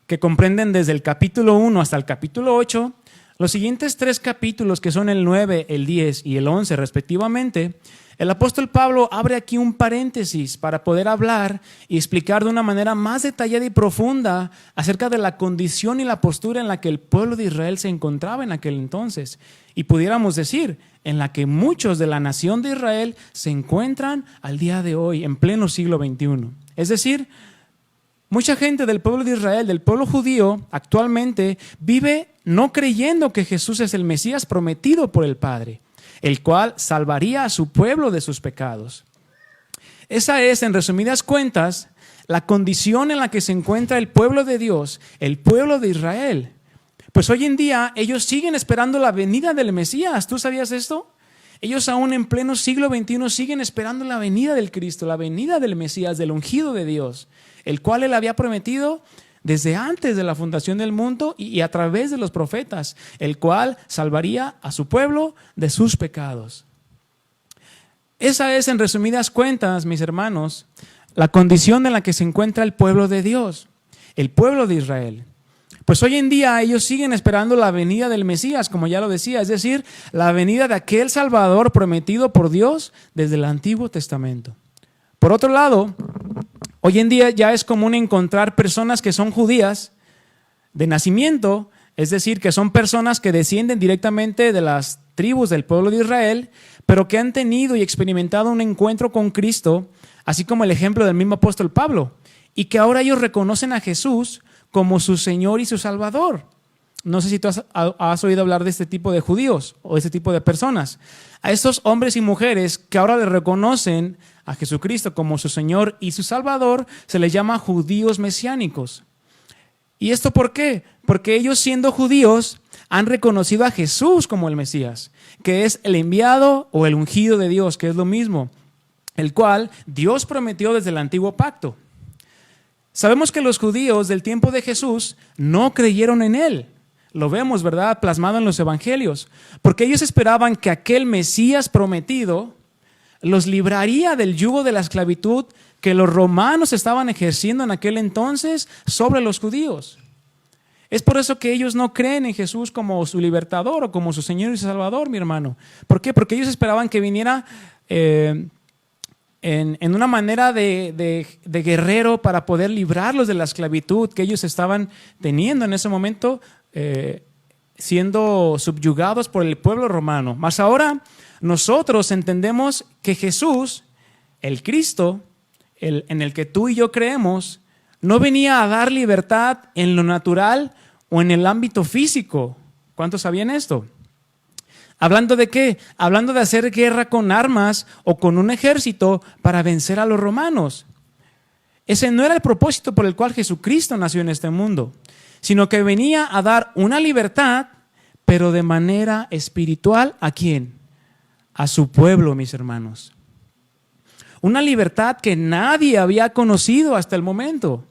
que comprenden desde el capítulo 1 hasta el capítulo 8, los siguientes 3 capítulos, que son el 9, el 10 y el 11 respectivamente, el apóstol Pablo abre aquí un paréntesis para poder hablar y explicar de una manera más detallada y profunda acerca de la condición y la postura en la que el pueblo de Israel se encontraba en aquel entonces. Y pudiéramos decir, en la que muchos de la nación de Israel se encuentran al día de hoy, en pleno siglo XXI. Es decir, mucha gente del pueblo de Israel, del pueblo judío, actualmente vive no creyendo que Jesús es el Mesías prometido por el Padre, el cual salvaría a su pueblo de sus pecados. Esa es, en resumidas cuentas, la condición en la que se encuentra el pueblo de Dios, el pueblo de Israel. Pues hoy en día ellos siguen esperando la venida del Mesías. ¿Tú sabías esto? Ellos aún en pleno siglo XXI siguen esperando la venida del Cristo, la venida del Mesías, del ungido de Dios, el cual él había prometido desde antes de la fundación del mundo y a través de los profetas, el cual salvaría a su pueblo de sus pecados. Esa es, en resumidas cuentas, mis hermanos, la condición en la que se encuentra el pueblo de Dios, el pueblo de Israel. Pues hoy en día ellos siguen esperando la venida del Mesías, como ya lo decía, es decir, la venida de aquel Salvador prometido por Dios desde el Antiguo Testamento. Por otro lado, hoy en día ya es común encontrar personas que son judías de nacimiento, es decir, que son personas que descienden directamente de las tribus del pueblo de Israel, pero que han tenido y experimentado un encuentro con Cristo, así como el ejemplo del mismo apóstol Pablo, y que ahora ellos reconocen a Jesús como su Señor y su Salvador. No sé si tú has oído hablar de este tipo de judíos o de este tipo de personas. A estos hombres y mujeres que ahora le reconocen a Jesucristo como su Señor y su Salvador, se les llama judíos mesiánicos. ¿Y esto por qué? Porque ellos, siendo judíos, han reconocido a Jesús como el Mesías, que es el enviado o el ungido de Dios, que es lo mismo, el cual Dios prometió desde el antiguo pacto. Sabemos que los judíos del tiempo de Jesús no creyeron en Él. Lo vemos, ¿verdad?, plasmado en los evangelios, porque ellos esperaban que aquel Mesías prometido los libraría del yugo de la esclavitud que los romanos estaban ejerciendo en aquel entonces sobre los judíos. Es por eso que ellos no creen en Jesús como su libertador o como su Señor y su Salvador, mi hermano. ¿Por qué? Porque ellos esperaban que viniera en una manera de guerrero para poder librarlos de la esclavitud que ellos estaban teniendo en ese momento, siendo subyugados por el pueblo romano. Mas ahora nosotros entendemos que Jesús, el Cristo, en el que tú y yo creemos, no venía a dar libertad en lo natural o en el ámbito físico. ¿Cuántos sabían esto? ¿Hablando de qué? Hablando de hacer guerra con armas o con un ejército para vencer a los romanos. Ese no era el propósito por el cual Jesucristo nació en este mundo, sino que venía a dar una libertad, pero de manera espiritual. ¿A quién? A su pueblo, mis hermanos. Una libertad que nadie había conocido hasta el momento,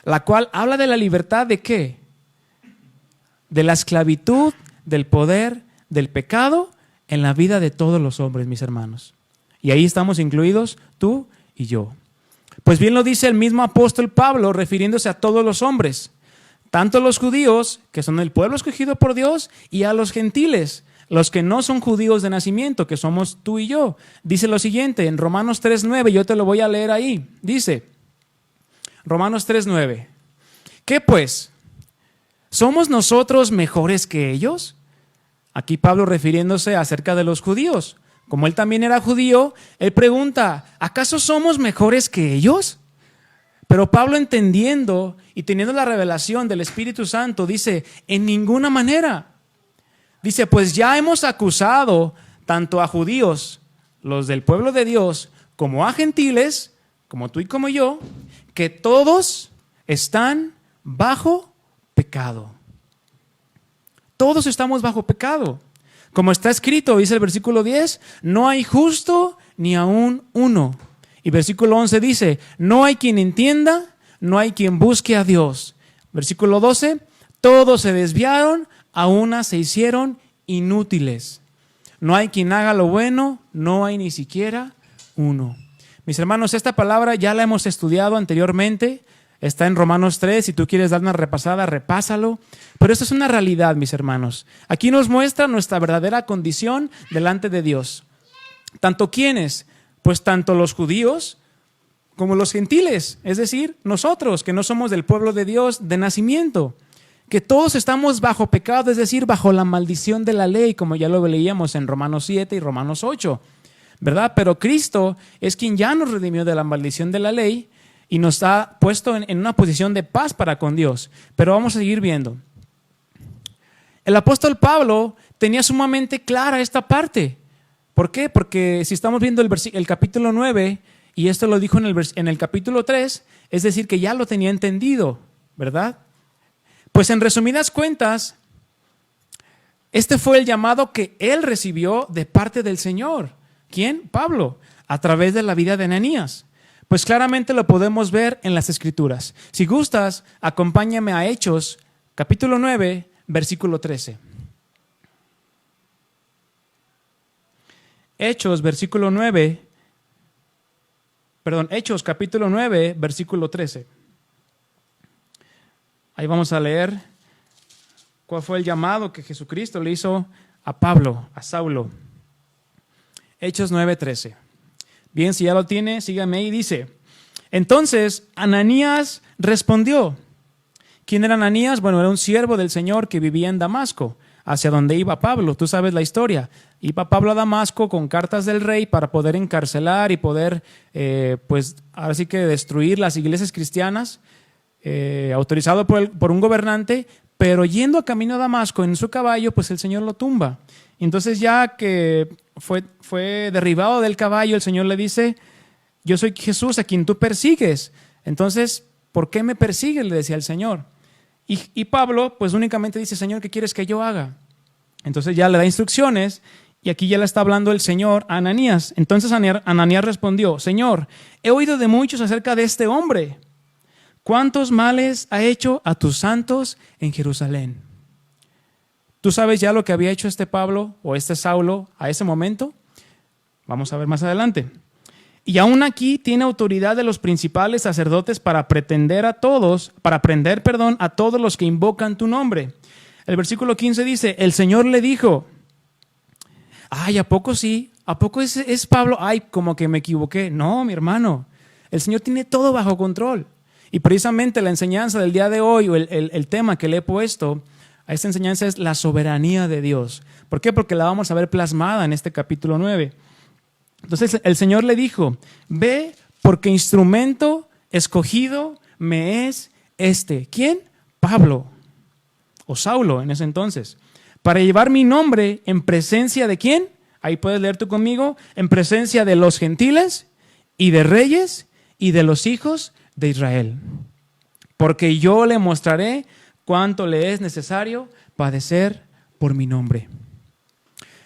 la cual habla de la libertad ¿de qué? De la esclavitud, del poder, del pecado en la vida de todos los hombres, mis hermanos. Y ahí estamos incluidos tú y yo. Pues bien lo dice el mismo apóstol Pablo, refiriéndose a todos los hombres, tanto los judíos, que son el pueblo escogido por Dios, y a los gentiles, los que no son judíos de nacimiento, que somos tú y yo. Dice lo siguiente en Romanos 3:9, yo te lo voy a leer ahí. Dice, Romanos 3:9, ¿qué pues? ¿Somos nosotros mejores que ellos? Aquí Pablo refiriéndose acerca de los judíos. Como él también era judío, él pregunta, ¿acaso somos mejores que ellos? Pero Pablo, entendiendo y teniendo la revelación del Espíritu Santo, dice, en ninguna manera. Dice, pues ya hemos acusado tanto a judíos, los del pueblo de Dios, como a gentiles, como tú y como yo, que todos están bajo pecado. Todos estamos bajo pecado. Como está escrito, dice el versículo 10, no hay justo ni aún uno. Y versículo 11 dice, no hay quien entienda, no hay quien busque a Dios. Versículo 12, todos se desviaron, a una se hicieron inútiles. No hay quien haga lo bueno, no hay ni siquiera uno. Mis hermanos, esta palabra ya la hemos estudiado anteriormente. Está en Romanos 3, si tú quieres dar una repasada, repásalo. Pero esto es una realidad, mis hermanos. Aquí nos muestra nuestra verdadera condición delante de Dios. ¿Tanto quiénes? Pues tanto los judíos como los gentiles, es decir, nosotros que no somos del pueblo de Dios de nacimiento, que todos estamos bajo pecado, es decir, bajo la maldición de la ley, como ya lo leíamos en Romanos 7 y Romanos 8, ¿verdad? Pero Cristo es quien ya nos redimió de la maldición de la ley y nos ha puesto en una posición de paz para con Dios. Pero vamos a seguir viendo. El apóstol Pablo tenía sumamente clara esta parte. ¿Por qué? Porque si estamos viendo el capítulo 9, y esto lo dijo en el capítulo 3, es decir, que ya lo tenía entendido, ¿verdad? Pues en resumidas cuentas, este fue el llamado que él recibió de parte del Señor. ¿Quién? Pablo, a través de la vida de Ananías. Pues claramente lo podemos ver en las Escrituras. Si gustas, acompáñame a Hechos, capítulo 9, versículo 13. Hechos, capítulo 9, versículo 13. Ahí vamos a leer cuál fue el llamado que Jesucristo le hizo a Pablo, a Saulo. Hechos 9:13. Bien, si ya lo tiene, sígame ahí. Dice: entonces Ananías respondió. ¿Quién era Ananías? Bueno, era un siervo del Señor que vivía en Damasco, hacia donde iba Pablo. Tú sabes la historia. Iba Pablo a Damasco con cartas del rey para poder encarcelar y poder, pues ahora sí que destruir las iglesias cristianas, autorizado por un gobernante, pero yendo a camino a Damasco en su caballo, pues el Señor lo tumba. Entonces ya que fue derribado del caballo, el Señor le dice: yo soy Jesús a quien tú persigues. Entonces, ¿por qué me persigues?, le decía el Señor. Y Pablo pues únicamente dice: Señor, ¿qué quieres que yo haga? Entonces ya le da instrucciones y aquí ya le está hablando el Señor a Ananías. Entonces Ananías respondió: Señor, he oído de muchos acerca de este hombre. ¿Cuántos males ha hecho a tus santos en Jerusalén? ¿Tú sabes ya lo que había hecho este Pablo o este Saulo a ese momento? Vamos a ver más adelante. Y aún aquí tiene autoridad de los principales sacerdotes para prender a todos los que invocan tu nombre. El versículo 15 dice: el Señor le dijo: ay, ¿a poco sí? ¿A poco es Pablo? Ay, como que me equivoqué. No, mi hermano, el Señor tiene todo bajo control. Y precisamente la enseñanza del día de hoy, o el tema que le he puesto a esta enseñanza, es la soberanía de Dios. ¿Por qué? Porque la vamos a ver plasmada en este capítulo 9. Entonces el Señor le dijo: ve, porque instrumento escogido me es este. ¿Quién? Pablo, o Saulo en ese entonces, para llevar mi nombre en presencia de ¿quién? Ahí puedes leer tú conmigo: en presencia de los gentiles y de reyes y de los hijos de Israel. Porque yo le mostraré cuánto le es necesario padecer por mi nombre.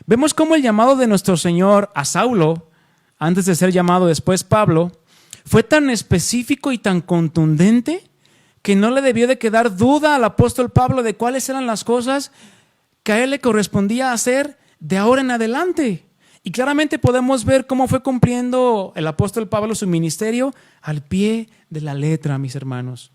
Vemos cómo el llamado de nuestro Señor a Saulo, antes de ser llamado después Pablo, fue tan específico y tan contundente que no le debió de quedar duda al apóstol Pablo de cuáles eran las cosas que a él le correspondía hacer de ahora en adelante. Y claramente podemos ver cómo fue cumpliendo el apóstol Pablo su ministerio al pie de la letra, mis hermanos.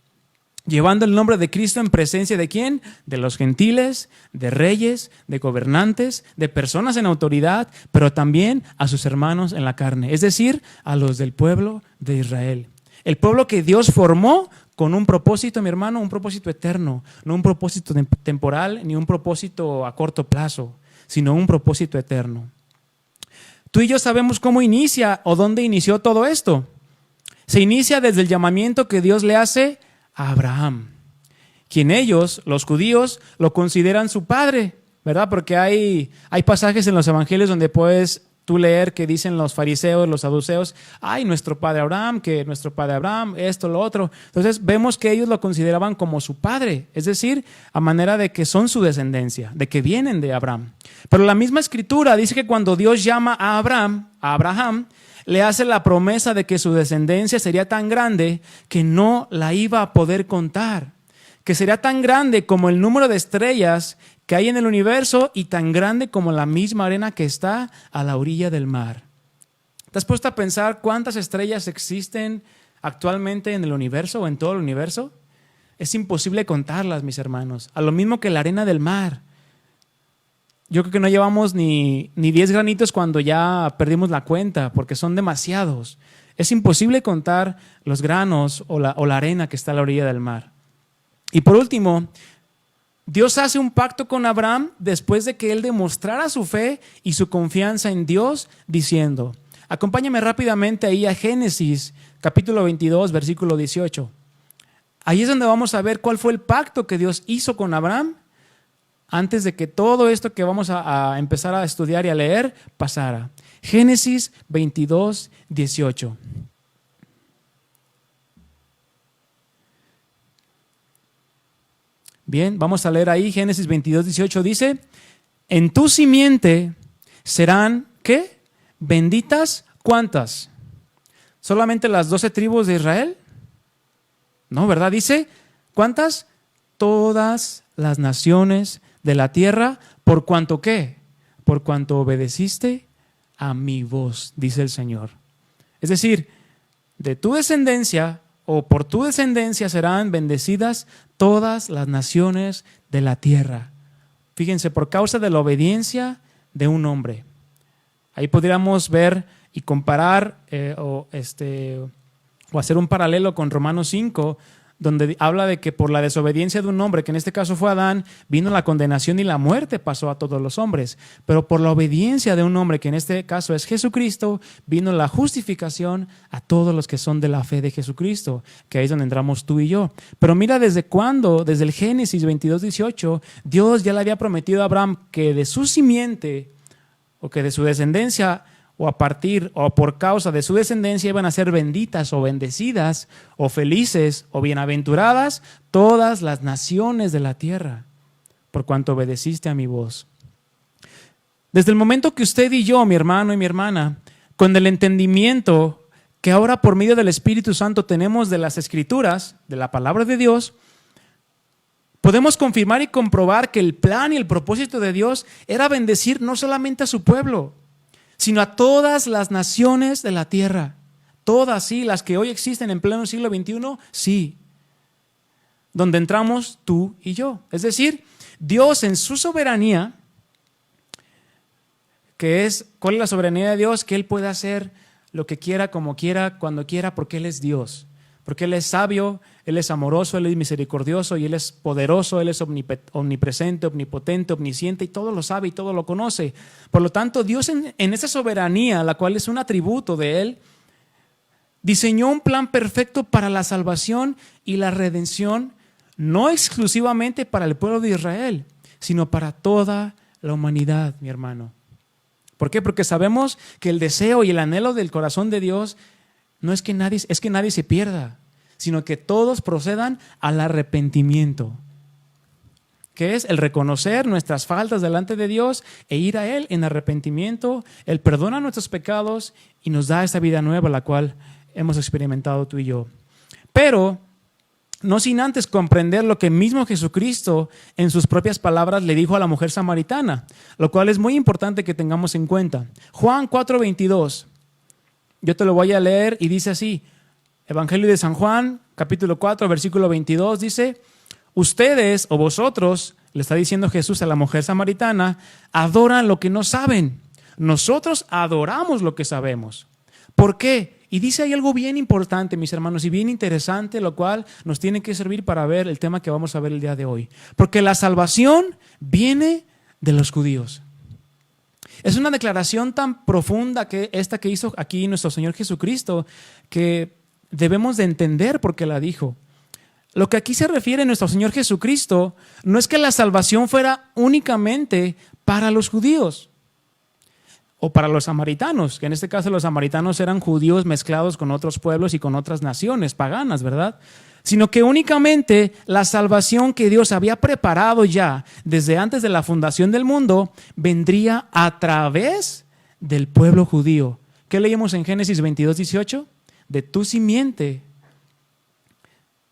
Llevando el nombre de Cristo en presencia de ¿quién? De los gentiles, de reyes, de gobernantes, de personas en autoridad, pero también a sus hermanos en la carne, es decir, a los del pueblo de Israel. El pueblo que Dios formó con un propósito, mi hermano, un propósito eterno, no un propósito temporal ni un propósito a corto plazo, sino un propósito eterno. Tú y yo sabemos cómo inicia o dónde inició todo esto. Se inicia desde el llamamiento que Dios le hace a Abraham, quien ellos, los judíos, lo consideran su padre, ¿verdad? Porque hay pasajes en los evangelios donde puedes tú leer que dicen los fariseos, los saduceos: ay, nuestro padre Abraham, esto, lo otro. Entonces vemos que ellos lo consideraban como su padre, es decir, a manera de que son su descendencia, de que vienen de Abraham. Pero la misma escritura dice que cuando Dios llama a Abraham, le hace la promesa de que su descendencia sería tan grande que no la iba a poder contar, que sería tan grande como el número de estrellas que hay en el universo y tan grande como la misma arena que está a la orilla del mar. ¿Te has puesto a pensar cuántas estrellas existen actualmente en el universo o en todo el universo? Es imposible contarlas, mis hermanos, a lo mismo que la arena del mar. Yo creo que no llevamos ni 10 granitos cuando ya perdimos la cuenta, porque son demasiados. Es imposible contar los granos o la arena que está a la orilla del mar. Y por último, Dios hace un pacto con Abraham después de que él demostrara su fe y su confianza en Dios, diciendo: acompáñame rápidamente ahí a Génesis capítulo 22, versículo 18. Ahí es donde vamos a ver cuál fue el pacto que Dios hizo con Abraham antes de que todo esto que vamos a empezar a estudiar y a leer pasara. Génesis 22, 18. Bien, vamos a leer ahí. Génesis 22, 18 dice: en tu simiente serán, ¿qué? Benditas, ¿cuántas? ¿Solamente las 12 tribus de Israel? No, ¿verdad? Dice, ¿cuántas? Todas las naciones de la tierra, ¿por cuanto qué? Por cuanto obedeciste a mi voz, dice el Señor. Es decir, de tu descendencia o por tu descendencia serán bendecidas todas las naciones de la tierra. Fíjense, por causa de la obediencia de un hombre. Ahí podríamos ver y comparar o hacer un paralelo con Romanos 5, donde habla de que por la desobediencia de un hombre, que en este caso fue Adán, vino la condenación y la muerte pasó a todos los hombres. Pero por la obediencia de un hombre, que en este caso es Jesucristo, vino la justificación a todos los que son de la fe de Jesucristo, que ahí es donde entramos tú y yo. Pero mira desde cuándo, desde el Génesis 22:18, Dios ya le había prometido a Abraham que de su simiente o que de su descendencia o a partir o por causa de su descendencia iban a ser benditas o bendecidas o felices o bienaventuradas todas las naciones de la tierra, por cuanto obedeciste a mi voz. Desde el momento que usted y yo, mi hermano y mi hermana, con el entendimiento que ahora por medio del Espíritu Santo tenemos de las Escrituras, de la palabra de Dios, podemos confirmar y comprobar que el plan y el propósito de Dios era bendecir no solamente a su pueblo, sino a todas las naciones de la tierra. Todas, sí, las que hoy existen en pleno siglo XXI, sí. Donde entramos tú y yo. Es decir, Dios en su soberanía, ¿cuál es la soberanía de Dios? Que Él puede hacer lo que quiera, como quiera, cuando quiera, porque Él es Dios. Porque Él es sabio, Él es amoroso, Él es misericordioso y Él es poderoso, Él es omnipresente, omnipotente, omnisciente y todo lo sabe y todo lo conoce. Por lo tanto, Dios en esa soberanía, la cual es un atributo de Él, diseñó un plan perfecto para la salvación y la redención, no exclusivamente para el pueblo de Israel, sino para toda la humanidad, mi hermano. ¿Por qué? Porque sabemos que el deseo y el anhelo del corazón de Dios no es que nadie se pierda, sino que todos procedan al arrepentimiento, que es el reconocer nuestras faltas delante de Dios e ir a Él en arrepentimiento. Él perdona nuestros pecados y nos da esta vida nueva, la cual hemos experimentado tú y yo. Pero no sin antes comprender lo que mismo Jesucristo en sus propias palabras le dijo a la mujer samaritana, lo cual es muy importante que tengamos en cuenta. Juan 4:22. Yo te lo voy a leer y dice así, Evangelio de San Juan, capítulo 4, versículo 22, dice, ustedes o vosotros, le está diciendo Jesús a la mujer samaritana, adoran lo que no saben. Nosotros adoramos lo que sabemos. ¿Por qué? Y dice ahí algo bien importante, mis hermanos, y bien interesante, lo cual nos tiene que servir para ver el tema que vamos a ver el día de hoy. Porque la salvación viene de los judíos. Es una declaración tan profunda que esta que hizo aquí nuestro Señor Jesucristo, que debemos de entender por qué la dijo. Lo que aquí se refiere nuestro Señor Jesucristo no es que la salvación fuera únicamente para los judíos o para los samaritanos, que en este caso los samaritanos eran judíos mezclados con otros pueblos y con otras naciones paganas, ¿verdad? Sino que únicamente la salvación que Dios había preparado ya desde antes de la fundación del mundo vendría a través del pueblo judío. ¿Qué leímos en Génesis 22:18? De tu simiente.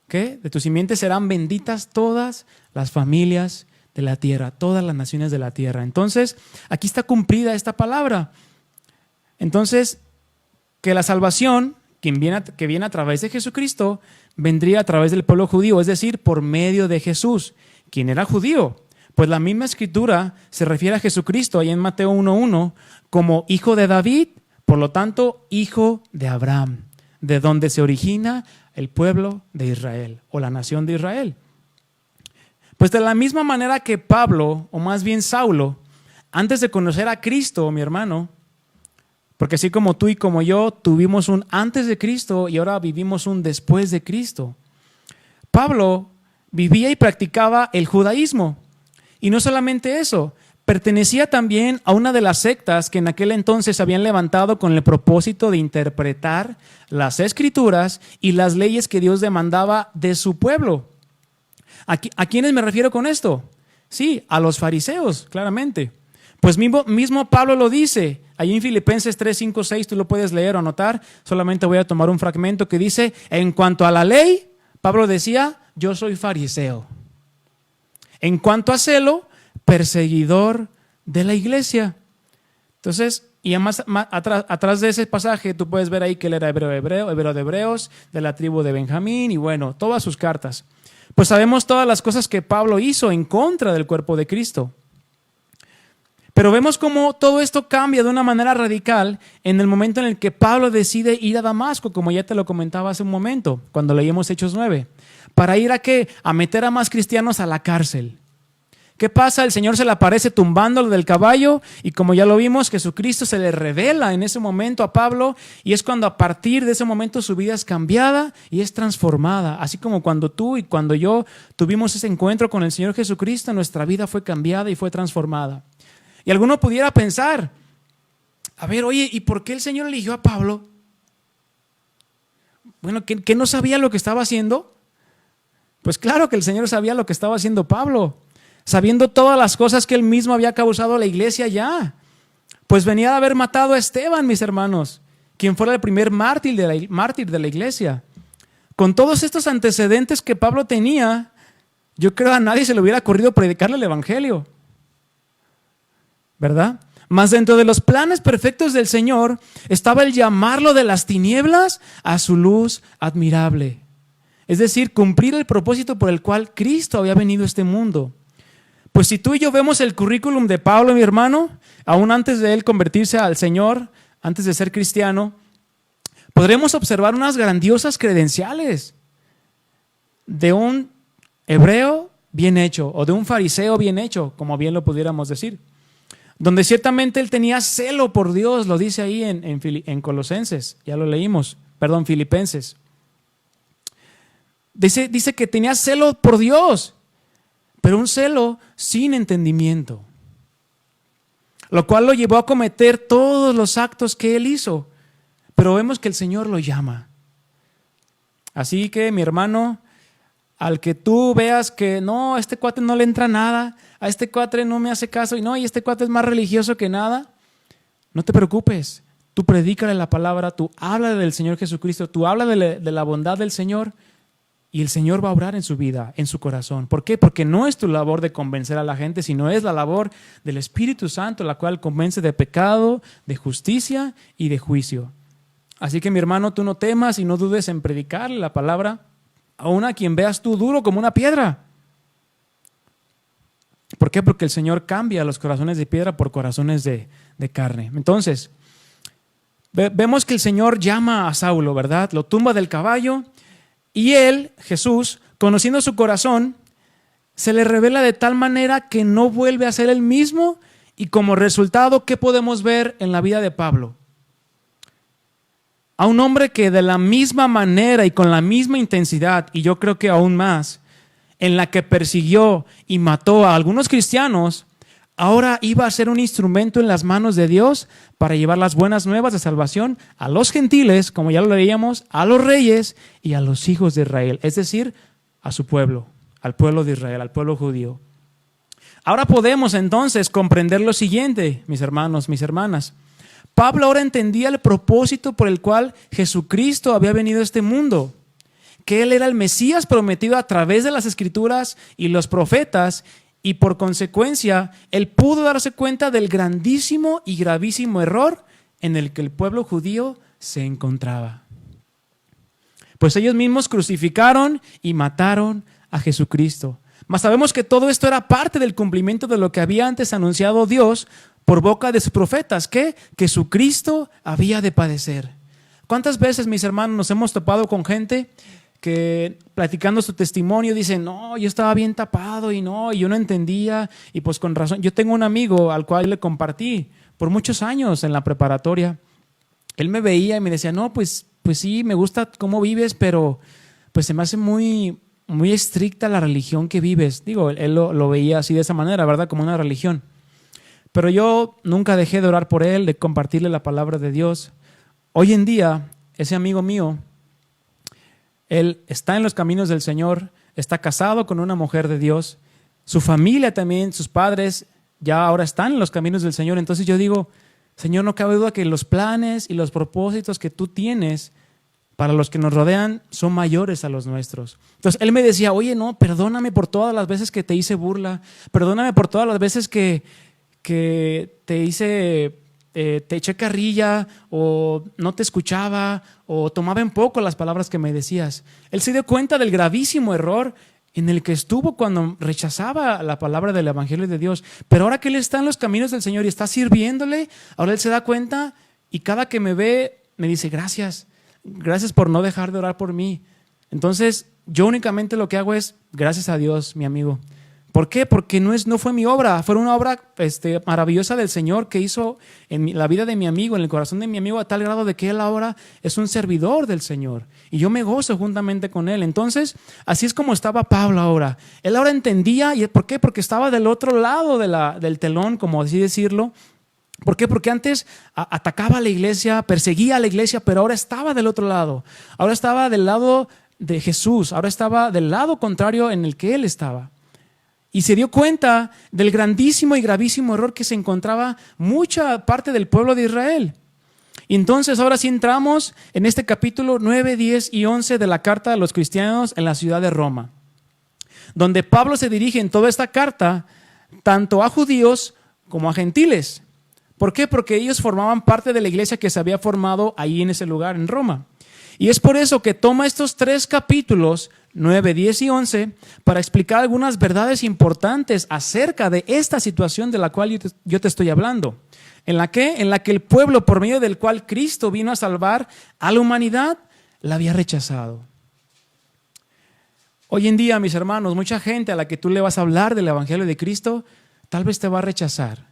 ¿Qué? De tu simiente serán benditas todas las familias de la tierra, todas las naciones de la tierra. Entonces, aquí está cumplida esta palabra. Entonces, que la salvación que viene a través de Jesucristo vendría a través del pueblo judío, es decir, por medio de Jesús, quien era judío. Pues la misma escritura se refiere a Jesucristo ahí en Mateo 1:1 como hijo de David, por lo tanto, hijo de Abraham, de donde se origina el pueblo de Israel o la nación de Israel. Pues de la misma manera que Pablo, o más bien Saulo, antes de conocer a Cristo, mi hermano, porque así como tú y como yo tuvimos un antes de Cristo y ahora vivimos un después de Cristo. Pablo vivía y practicaba el judaísmo. Y no solamente eso, pertenecía también a una de las sectas que en aquel entonces habían levantado con el propósito de interpretar las escrituras y las leyes que Dios demandaba de su pueblo. ¿A quiénes me refiero con esto? Sí, a los fariseos, claramente. Pues mismo Pablo lo dice, ahí en Filipenses 3, 5, 6, tú lo puedes leer o anotar, solamente voy a tomar un fragmento que dice, en cuanto a la ley, Pablo decía, yo soy fariseo. En cuanto a celo, perseguidor de la iglesia. Entonces, y además atrás de ese pasaje, tú puedes ver ahí que él era hebreo de hebreos, de la tribu de Benjamín, y bueno, todas sus cartas. Pues sabemos todas las cosas que Pablo hizo en contra del cuerpo de Cristo. Pero vemos cómo todo esto cambia de una manera radical en el momento en el que Pablo decide ir a Damasco, como ya te lo comentaba hace un momento, cuando leímos Hechos 9. ¿Para ir a qué? A meter a más cristianos a la cárcel. ¿Qué pasa? El Señor se le aparece tumbándolo del caballo y como ya lo vimos, Jesucristo se le revela en ese momento a Pablo y es cuando a partir de ese momento su vida es cambiada y es transformada. Así como cuando tú y cuando yo tuvimos ese encuentro con el Señor Jesucristo, nuestra vida fue cambiada y fue transformada. Y alguno pudiera pensar, a ver, oye, ¿y por qué el Señor eligió a Pablo? Bueno, ¿que no sabía lo que estaba haciendo? Pues claro que el Señor sabía lo que estaba haciendo Pablo, sabiendo todas las cosas que él mismo había causado a la iglesia ya. Pues venía de haber matado a Esteban, mis hermanos, quien fuera el primer mártir de la iglesia. Con todos estos antecedentes que Pablo tenía, yo creo a nadie se le hubiera ocurrido predicarle el evangelio, ¿verdad? Mas dentro de los planes perfectos del Señor estaba el llamarlo de las tinieblas a su luz admirable. Es decir, cumplir el propósito por el cual Cristo había venido a este mundo. Pues si tú y yo vemos el currículum de Pablo, mi hermano, aún antes de él convertirse al Señor, antes de ser cristiano, podremos observar unas grandiosas credenciales de un hebreo bien hecho o de un fariseo bien hecho, como bien lo pudiéramos decir. Donde ciertamente él tenía celo por Dios, lo dice ahí en Colosenses, ya lo leímos, Filipenses. Dice que tenía celo por Dios, pero un celo sin entendimiento, lo cual lo llevó a cometer todos los actos que él hizo, pero vemos que el Señor lo llama. Así que, mi hermano, al que tú veas que no, a este cuate no le entra nada, a este cuate no me hace caso y este cuate es más religioso que nada, no te preocupes. Tú predícale la palabra, tú habla del Señor Jesucristo, tú habla de la bondad del Señor y el Señor va a obrar en su vida, en su corazón. ¿Por qué? Porque no es tu labor de convencer a la gente, sino es la labor del Espíritu Santo, la cual convence de pecado, de justicia y de juicio. Así que, mi hermano, tú no temas y no dudes en predicarle la palabra aún a quien veas tú duro como una piedra. ¿Por qué? Porque el Señor cambia los corazones de piedra por corazones de carne. Entonces, vemos que el Señor llama a Saulo, ¿verdad? Lo tumba del caballo y él, Jesús, conociendo su corazón, se le revela de tal manera que no vuelve a ser el mismo y como resultado, ¿qué podemos ver en la vida de Pablo? A un hombre que de la misma manera y con la misma intensidad, y yo creo que aún más, en la que persiguió y mató a algunos cristianos, ahora iba a ser un instrumento en las manos de Dios para llevar las buenas nuevas de salvación a los gentiles, como ya lo leíamos, a los reyes y a los hijos de Israel, es decir, a su pueblo, al pueblo de Israel, al pueblo judío. Ahora podemos entonces comprender lo siguiente, mis hermanos, mis hermanas. Pablo ahora entendía el propósito por el cual Jesucristo había venido a este mundo, que Él era el Mesías prometido a través de las Escrituras y los profetas, y por consecuencia, Él pudo darse cuenta del grandísimo y gravísimo error en el que el pueblo judío se encontraba. Pues ellos mismos crucificaron y mataron a Jesucristo. Mas sabemos que todo esto era parte del cumplimiento de lo que había antes anunciado Dios por boca de sus profetas, que su Cristo había de padecer. ¿Cuántas veces, mis hermanos, nos hemos topado con gente que platicando su testimonio dicen, no, yo estaba bien tapado y yo no entendía y pues con razón? Yo tengo un amigo al cual le compartí por muchos años en la preparatoria. Él me veía y me decía, no, pues sí, me gusta cómo vives, pero pues se me hace muy, muy estricta la religión que vives. Digo, él lo veía así de esa manera, ¿verdad? Como una religión. Pero yo nunca dejé de orar por él, de compartirle la palabra de Dios. Hoy en día, ese amigo mío, él está en los caminos del Señor, está casado con una mujer de Dios, su familia también, sus padres ya ahora están en los caminos del Señor. Entonces yo digo, Señor, no cabe duda que los planes y los propósitos que tú tienes para los que nos rodean son mayores a los nuestros. Entonces él me decía, oye, no, perdóname por todas las veces que te hice burla, perdóname por todas las veces que te eché carrilla o no te escuchaba o tomaba en poco las palabras que me decías. Él se dio cuenta del gravísimo error en el que estuvo cuando rechazaba la palabra del Evangelio de Dios. Pero ahora que él está en los caminos del Señor y está sirviéndole, ahora él se da cuenta y cada que me ve me dice, gracias por no dejar de orar por mí. Entonces yo únicamente lo que hago es, gracias a Dios, mi amigo. ¿Por qué? Porque no fue mi obra, fue una obra maravillosa del Señor que hizo en la vida de mi amigo, en el corazón de mi amigo, a tal grado de que él ahora es un servidor del Señor. Y yo me gozo juntamente con él. Entonces, así es como estaba Pablo ahora. Él ahora entendía, ¿y por qué? Porque estaba del otro lado del telón, como así decirlo. ¿Por qué? Porque antes atacaba a la iglesia, perseguía a la iglesia, pero ahora estaba del otro lado. Ahora estaba del lado de Jesús, ahora estaba del lado contrario en el que él estaba. Y se dio cuenta del grandísimo y gravísimo error que se encontraba mucha parte del pueblo de Israel. Y entonces ahora sí entramos en este capítulo 9, 10 y 11 de la carta a los cristianos en la ciudad de Roma, donde Pablo se dirige en toda esta carta tanto a judíos como a gentiles. ¿Por qué? Porque ellos formaban parte de la iglesia que se había formado ahí en ese lugar, en Roma. Y es por eso que toma estos 3 capítulos, 9, 10 y 11, para explicar algunas verdades importantes acerca de esta situación de la cual yo te estoy hablando. ¿En la que el pueblo por medio del cual Cristo vino a salvar a la humanidad la había rechazado. Hoy en día, mis hermanos, mucha gente a la que tú le vas a hablar del Evangelio de Cristo, tal vez te va a rechazar.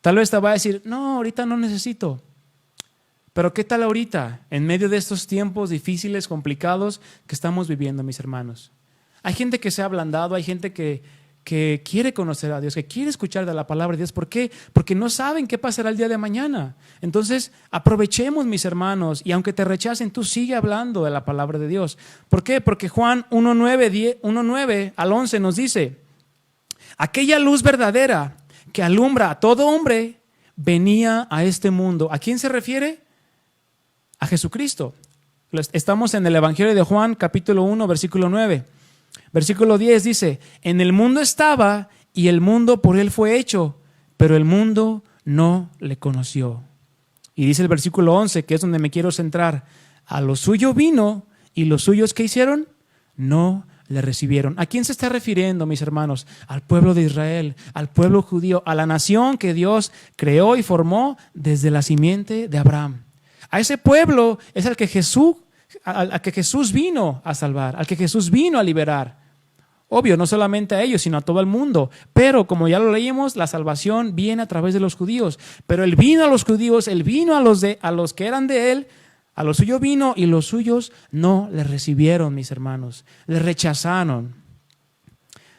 Tal vez te va a decir, no, ahorita no necesito. Pero ¿qué tal ahorita, en medio de estos tiempos difíciles, complicados que estamos viviendo, mis hermanos? Hay gente que se ha ablandado, hay gente que quiere conocer a Dios, que quiere escuchar de la palabra de Dios. ¿Por qué? Porque no saben qué pasará el día de mañana. Entonces, aprovechemos, mis hermanos, y aunque te rechacen, tú sigue hablando de la palabra de Dios. ¿Por qué? Porque Juan 1:9 al 11 nos dice, aquella luz verdadera que alumbra a todo hombre venía a este mundo. ¿A quién se refiere? A Jesucristo. Estamos en el Evangelio de Juan, capítulo 1, versículo 9. Versículo 10 dice, en el mundo estaba y el mundo por él fue hecho, pero el mundo no le conoció. Y dice el versículo 11, que es donde me quiero centrar, a lo suyo vino y los suyos, ¿qué hicieron? No le recibieron. ¿A quién se está refiriendo, mis hermanos? Al pueblo de Israel, al pueblo judío, a la nación que Dios creó y formó desde la simiente de Abraham. A ese pueblo es al que Jesús vino a salvar, al que Jesús vino a liberar. Obvio, no solamente a ellos, sino a todo el mundo. Pero como ya lo leímos, la salvación viene a través de los judíos. Pero Él vino a los judíos, Él vino a los que eran de Él, a los suyos vino y los suyos no le recibieron, mis hermanos. Le rechazaron.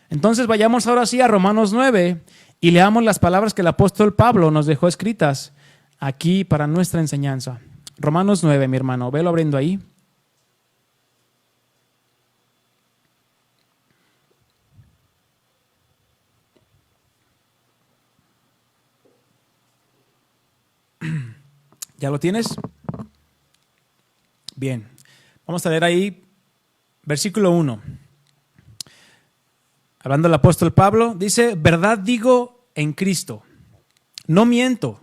Entonces vayamos ahora sí a Romanos 9 y leamos las palabras que el apóstol Pablo nos dejó escritas aquí para nuestra enseñanza. Romanos 9, mi hermano, velo abriendo ahí. ¿Ya lo tienes? Bien, vamos a leer ahí versículo 1. Hablando el apóstol Pablo, dice, verdad digo en Cristo, no miento,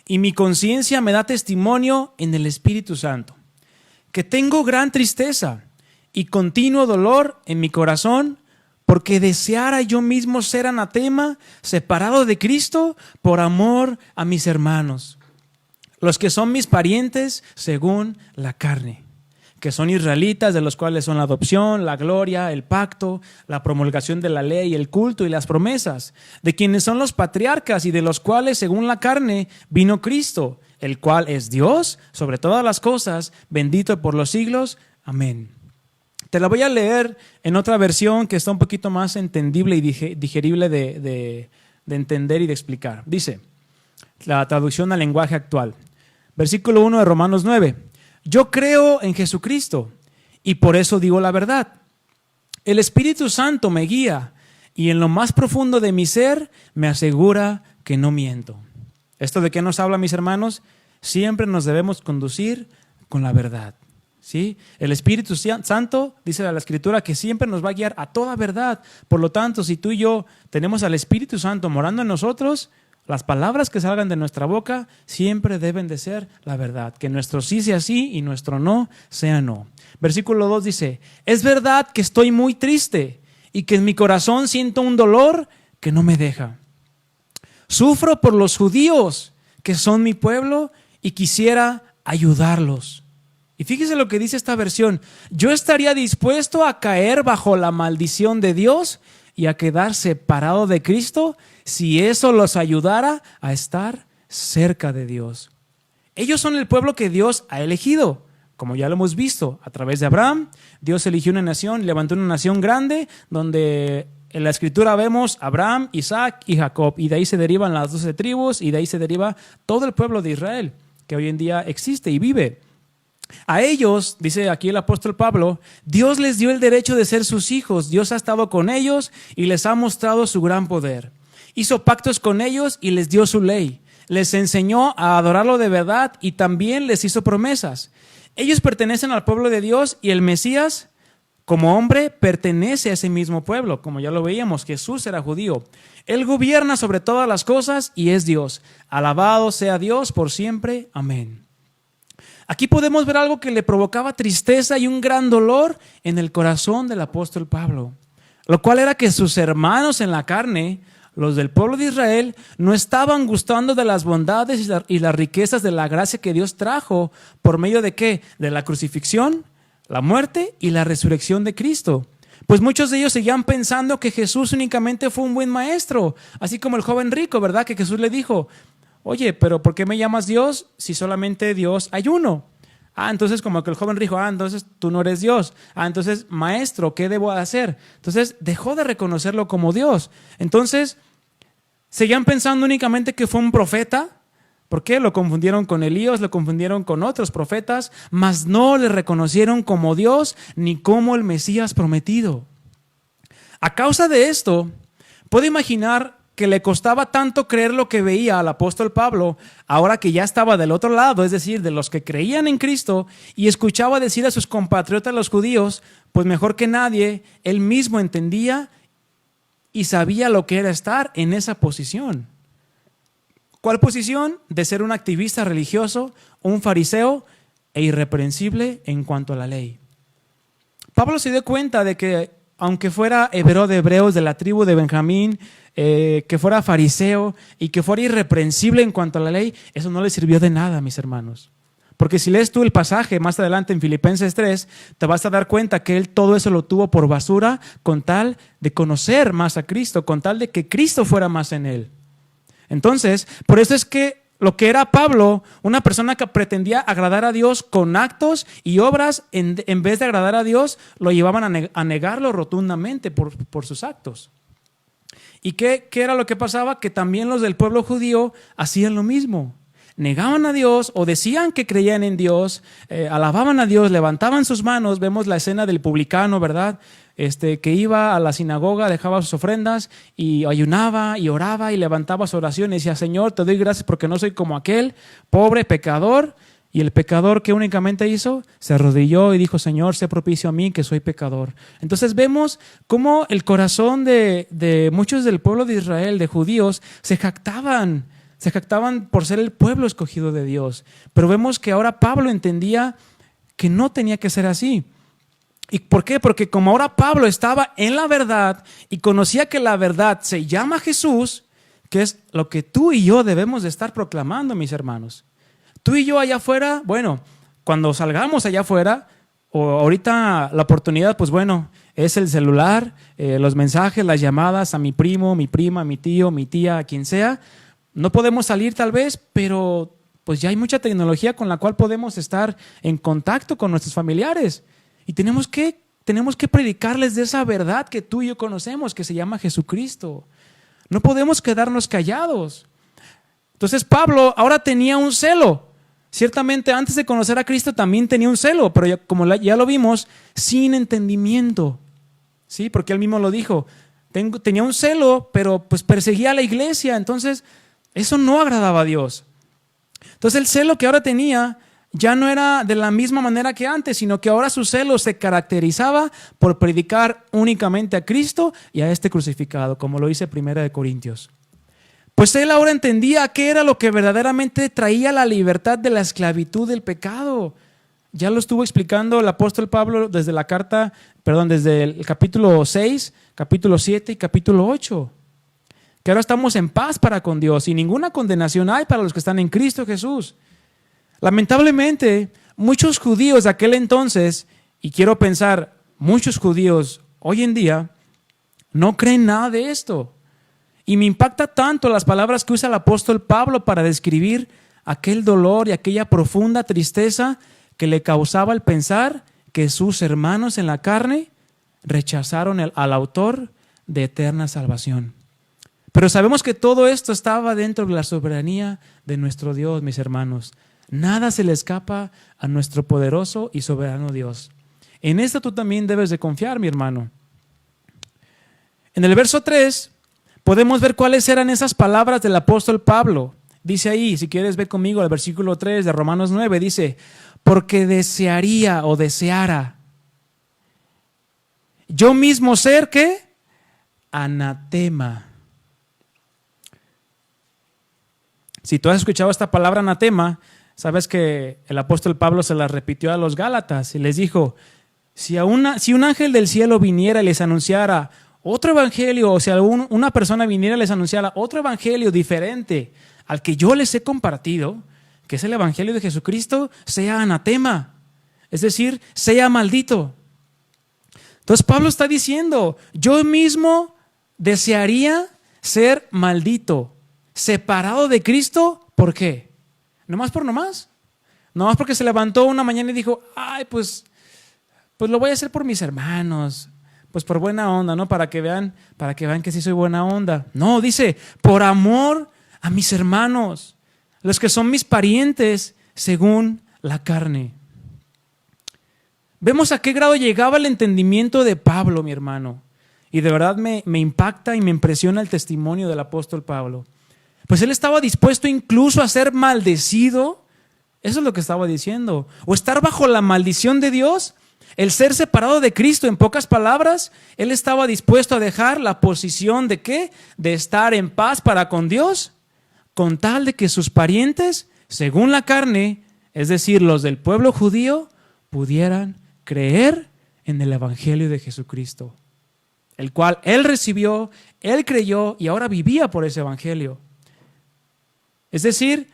y mi conciencia me da testimonio en el Espíritu Santo, que tengo gran tristeza y continuo dolor en mi corazón, porque deseara yo mismo ser anatema, separado de Cristo, por amor a mis hermanos, los que son mis parientes según la carne, que son israelitas, de los cuales son la adopción, la gloria, el pacto, la promulgación de la ley, el culto y las promesas, de quienes son los patriarcas y de los cuales según la carne vino Cristo, el cual es Dios sobre todas las cosas, bendito por los siglos. Amén. Te la voy a leer en otra versión que está un poquito más entendible y digerible de entender y de explicar. Dice, la traducción al lenguaje actual. Versículo 1 de Romanos 9. Yo creo en Jesucristo y por eso digo la verdad. El Espíritu Santo me guía y en lo más profundo de mi ser me asegura que no miento. ¿Esto de qué nos habla, mis hermanos? Siempre nos debemos conducir con la verdad. ¿Sí? El Espíritu Santo, dice la Escritura, que siempre nos va a guiar a toda verdad. Por lo tanto, si tú y yo tenemos al Espíritu Santo morando en nosotros, las palabras que salgan de nuestra boca siempre deben de ser la verdad. Que nuestro sí sea sí y nuestro no sea no. Versículo 2 dice, es verdad que estoy muy triste y que en mi corazón siento un dolor que no me deja. Sufro por los judíos, que son mi pueblo, y quisiera ayudarlos. Y fíjese lo que dice esta versión. Yo estaría dispuesto a caer bajo la maldición de Dios y a quedar separado de Cristo si eso los ayudara a estar cerca de Dios. Ellos son el pueblo que Dios ha elegido. Como ya lo hemos visto, a través de Abraham, Dios eligió una nación, levantó una nación grande donde en la escritura vemos Abraham, Isaac y Jacob, y de ahí se derivan las 12 tribus y de ahí se deriva todo el pueblo de Israel que hoy en día existe y vive. A ellos, dice aquí el apóstol Pablo, Dios les dio el derecho de ser sus hijos. Dios ha estado con ellos y les ha mostrado su gran poder. Hizo pactos con ellos y les dio su ley. Les enseñó a adorarlo de verdad y también les hizo promesas. Ellos pertenecen al pueblo de Dios y el Mesías, como hombre, pertenece a ese mismo pueblo. Como ya lo veíamos, Jesús era judío. Él gobierna sobre todas las cosas y es Dios. Alabado sea Dios por siempre. Amén. Aquí podemos ver algo que le provocaba tristeza y un gran dolor en el corazón del apóstol Pablo, lo cual era que sus hermanos en la carne, los del pueblo de Israel, no estaban gustando de las bondades y las riquezas de la gracia que Dios trajo por medio de ¿qué? De la crucifixión, la muerte y la resurrección de Cristo. Pues muchos de ellos seguían pensando que Jesús únicamente fue un buen maestro, así como el joven rico, ¿verdad? Que Jesús le dijo, oye, pero ¿por qué me llamas Dios si solamente Dios hay uno? Entonces como que el joven dijo, entonces tú no eres Dios. Entonces, maestro, ¿qué debo hacer? Entonces dejó de reconocerlo como Dios. Entonces, seguían pensando únicamente que fue un profeta. ¿Por qué? Lo confundieron con Elías, lo confundieron con otros profetas, mas no le reconocieron como Dios ni como el Mesías prometido. A causa de esto, puedo imaginar que le costaba tanto creer lo que veía al apóstol Pablo, ahora que ya estaba del otro lado, es decir, de los que creían en Cristo, y escuchaba decir a sus compatriotas los judíos, pues mejor que nadie, él mismo entendía y sabía lo que era estar en esa posición. ¿Cuál posición? De ser un activista religioso, un fariseo e irreprensible en cuanto a la ley. Pablo se dio cuenta de que aunque fuera hebreo de hebreos de la tribu de Benjamín, que fuera fariseo y que fuera irreprensible en cuanto a la ley, eso no le sirvió de nada, mis hermanos. Porque si lees tú el pasaje más adelante en Filipenses 3, te vas a dar cuenta que él todo eso lo tuvo por basura con tal de conocer más a Cristo, con tal de que Cristo fuera más en él. Entonces, por eso es que lo que era Pablo, una persona que pretendía agradar a Dios con actos y obras, en vez de agradar a Dios, lo llevaban a negarlo rotundamente por sus actos. ¿Y qué era lo que pasaba? Que también los del pueblo judío hacían lo mismo. Negaban a Dios o decían que creían en Dios, alababan a Dios, levantaban sus manos. Vemos la escena del publicano, ¿verdad? Que iba a la sinagoga, dejaba sus ofrendas y ayunaba y oraba y levantaba su oración y decía, Señor, te doy gracias porque no soy como aquel pobre pecador. Y el pecador que únicamente hizo, se arrodilló y dijo, Señor, sé propicio a mí que soy pecador. Entonces vemos cómo el corazón de muchos del pueblo de Israel, de judíos, se jactaban por ser el pueblo escogido de Dios. Pero vemos que ahora Pablo entendía que no tenía que ser así. ¿Y por qué? Porque como ahora Pablo estaba en la verdad y conocía que la verdad se llama Jesús, que es lo que tú y yo debemos de estar proclamando, mis hermanos. Tú y yo allá afuera, bueno, cuando salgamos allá afuera, o ahorita la oportunidad, pues bueno, es el celular, los mensajes, las llamadas a mi primo, mi prima, mi tío, mi tía, a quien sea. No podemos salir tal vez, pero pues ya hay mucha tecnología con la cual podemos estar en contacto con nuestros familiares. Y tenemos que predicarles de esa verdad que tú y yo conocemos, que se llama Jesucristo. No podemos quedarnos callados. Entonces Pablo ahora tenía un celo. Ciertamente antes de conocer a Cristo también tenía un celo, pero como ya lo vimos, sin entendimiento. ¿Sí? Porque él mismo lo dijo. Tenía un celo, pero pues perseguía a la iglesia. Entonces eso no agradaba a Dios. Entonces el celo que ahora tenía ya no era de la misma manera que antes, sino que ahora su celo se caracterizaba por predicar únicamente a Cristo y a este crucificado, como lo dice 1 Corintios. Pues él ahora entendía qué era lo que verdaderamente traía la libertad de la esclavitud del pecado. ya lo estuvo explicando el apóstol Pablo desde desde el capítulo 6, capítulo 7 y capítulo 8. Que ahora estamos en paz para con Dios y ninguna condenación hay para los que están en Cristo Jesús. Lamentablemente, muchos judíos de aquel entonces, y quiero pensar, muchos judíos hoy en día, no creen nada de esto. Y me impacta tanto las palabras que usa el apóstol Pablo para describir aquel dolor y aquella profunda tristeza que le causaba el pensar que sus hermanos en la carne rechazaron al autor de eterna salvación. Pero sabemos que todo esto estaba dentro de la soberanía de nuestro Dios, mis hermanos. Nada se le escapa a nuestro poderoso y soberano Dios. En esto tú también debes de confiar, mi hermano. En el verso 3 podemos ver cuáles eran esas palabras del apóstol Pablo. Dice ahí, si quieres ver conmigo el versículo 3 de Romanos 9, dice, porque desearía o deseara yo mismo ser, ¿qué? Anatema. Si tú has escuchado esta palabra anatema, sabes que el apóstol Pablo se la repitió a los Gálatas y les dijo, si un ángel del cielo viniera y les anunciara otro evangelio, o si una persona viniera y les anunciara otro evangelio diferente al que yo les he compartido, que es el evangelio de Jesucristo, sea anatema, es decir, sea maldito. Entonces Pablo está diciendo, yo mismo desearía ser maldito, separado de Cristo. ¿Por qué? ¿Nomás por nomás? ¿Nomás porque se levantó una mañana y dijo, ay, pues lo voy a hacer por mis hermanos, pues por buena onda, ¿no? Para que vean que sí soy buena onda. No, dice, por amor a mis hermanos, los que son mis parientes según la carne. Vemos a qué grado llegaba el entendimiento de Pablo, mi hermano. Y de verdad me impacta y me impresiona el testimonio del apóstol Pablo. Pues él estaba dispuesto incluso a ser maldecido. Eso es lo que estaba diciendo. O estar bajo la maldición de Dios. El ser separado de Cristo, en pocas palabras, él estaba dispuesto a dejar la posición de ¿qué? De estar en paz para con Dios, con tal de que sus parientes, según la carne, es decir, los del pueblo judío, pudieran creer en el evangelio de Jesucristo, el cual él recibió, él creyó y ahora vivía por ese evangelio. Es decir,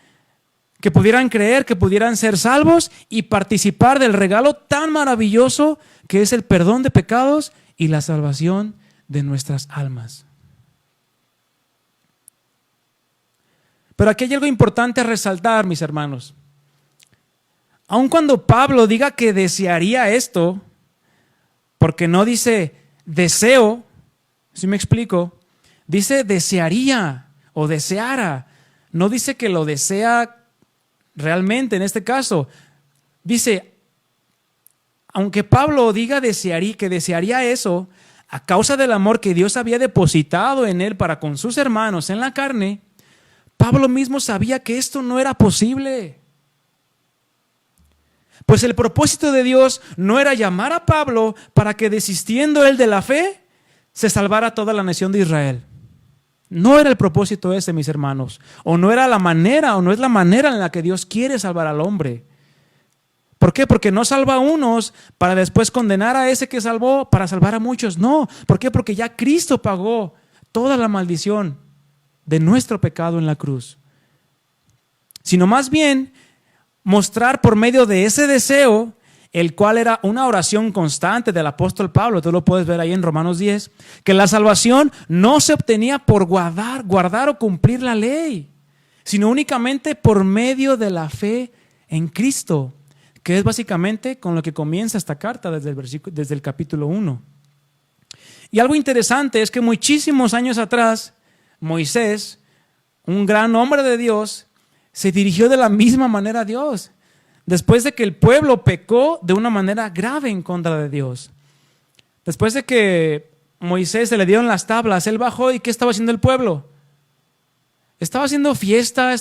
que pudieran creer, que pudieran ser salvos y participar del regalo tan maravilloso que es el perdón de pecados y la salvación de nuestras almas. Pero aquí hay algo importante a resaltar, mis hermanos. Aun cuando Pablo diga que desearía esto, porque no dice deseo, ¿sí me explico? Dice desearía o deseara. No dice que lo desea realmente en este caso. Dice, aunque Pablo diga que desearía eso, a causa del amor que Dios había depositado en él para con sus hermanos en la carne, Pablo mismo sabía que esto no era posible. Pues el propósito de Dios no era llamar a Pablo para que desistiendo él de la fe, se salvara toda la nación de Israel. No era el propósito ese, mis hermanos. O no era la manera, o no es la manera en la que Dios quiere salvar al hombre. ¿Por qué? Porque no salva a unos para después condenar a ese que salvó para salvar a muchos. No. ¿Por qué? Porque ya Cristo pagó toda la maldición de nuestro pecado en la cruz. Sino más bien mostrar por medio de ese deseo, el cual era una oración constante del apóstol Pablo, tú lo puedes ver ahí en Romanos 10, que la salvación no se obtenía por guardar o cumplir la ley, sino únicamente por medio de la fe en Cristo, que es básicamente con lo que comienza esta carta desde el capítulo 1. Y algo interesante es que muchísimos años atrás, Moisés, un gran hombre de Dios, se dirigió de la misma manera a Dios, después de que el pueblo pecó de una manera grave en contra de Dios. Después de que Moisés se le dieron las tablas, él bajó y ¿qué estaba haciendo el pueblo? Estaba haciendo fiesta,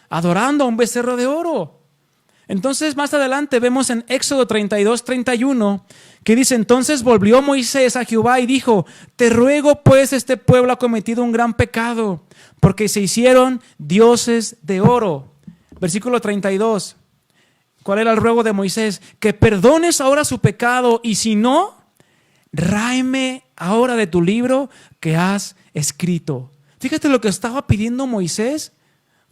adorando a un becerro de oro. Entonces más adelante vemos en Éxodo 32:31 que dice, entonces volvió Moisés a Jehová y dijo, te ruego pues, este pueblo ha cometido un gran pecado, porque se hicieron dioses de oro. Versículo 32. ¿Cuál era el ruego de Moisés? Que perdones ahora su pecado y si no, ráeme ahora de tu libro que has escrito. Fíjate lo que estaba pidiendo Moisés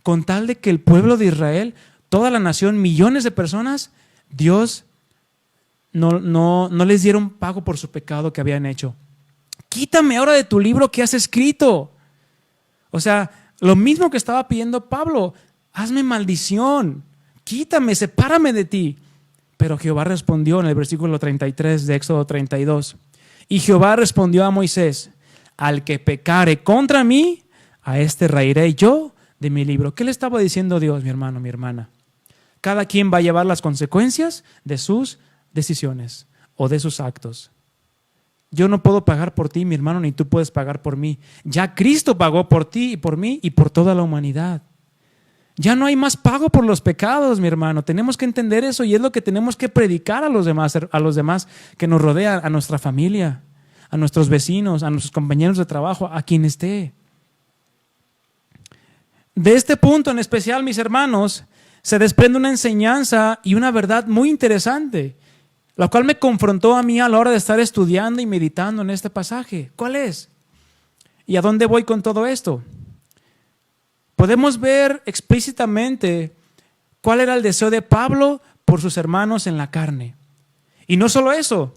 con tal de que el pueblo de Israel, toda la nación, millones de personas, Dios no les diera un pago por su pecado que habían hecho. Quítame ahora de tu libro que has escrito. O sea, lo mismo que estaba pidiendo Pablo, hazme maldición, quítame, sepárame de ti. Pero Jehová respondió en el versículo 33 de Éxodo 32. Y Jehová respondió a Moisés, al que pecare contra mí, a este raeré yo de mi libro. ¿Qué le estaba diciendo Dios, mi hermano, mi hermana? Cada quien va a llevar las consecuencias de sus decisiones o de sus actos. Yo no puedo pagar por ti, mi hermano, ni tú puedes pagar por mí. Ya Cristo pagó por ti y por mí y por toda la humanidad. Ya no hay más pago por los pecados, mi hermano. Tenemos que entender eso y es lo que tenemos que predicar a los demás que nos rodean, a nuestra familia, a nuestros vecinos, a nuestros compañeros de trabajo, a quien esté. De este punto en especial, mis hermanos, se desprende una enseñanza y una verdad muy interesante, la cual me confrontó a mí a la hora de estar estudiando y meditando en este pasaje. ¿Cuál es? ¿Y a dónde voy con todo esto? Podemos ver explícitamente cuál era el deseo de Pablo por sus hermanos en la carne. Y no solo eso,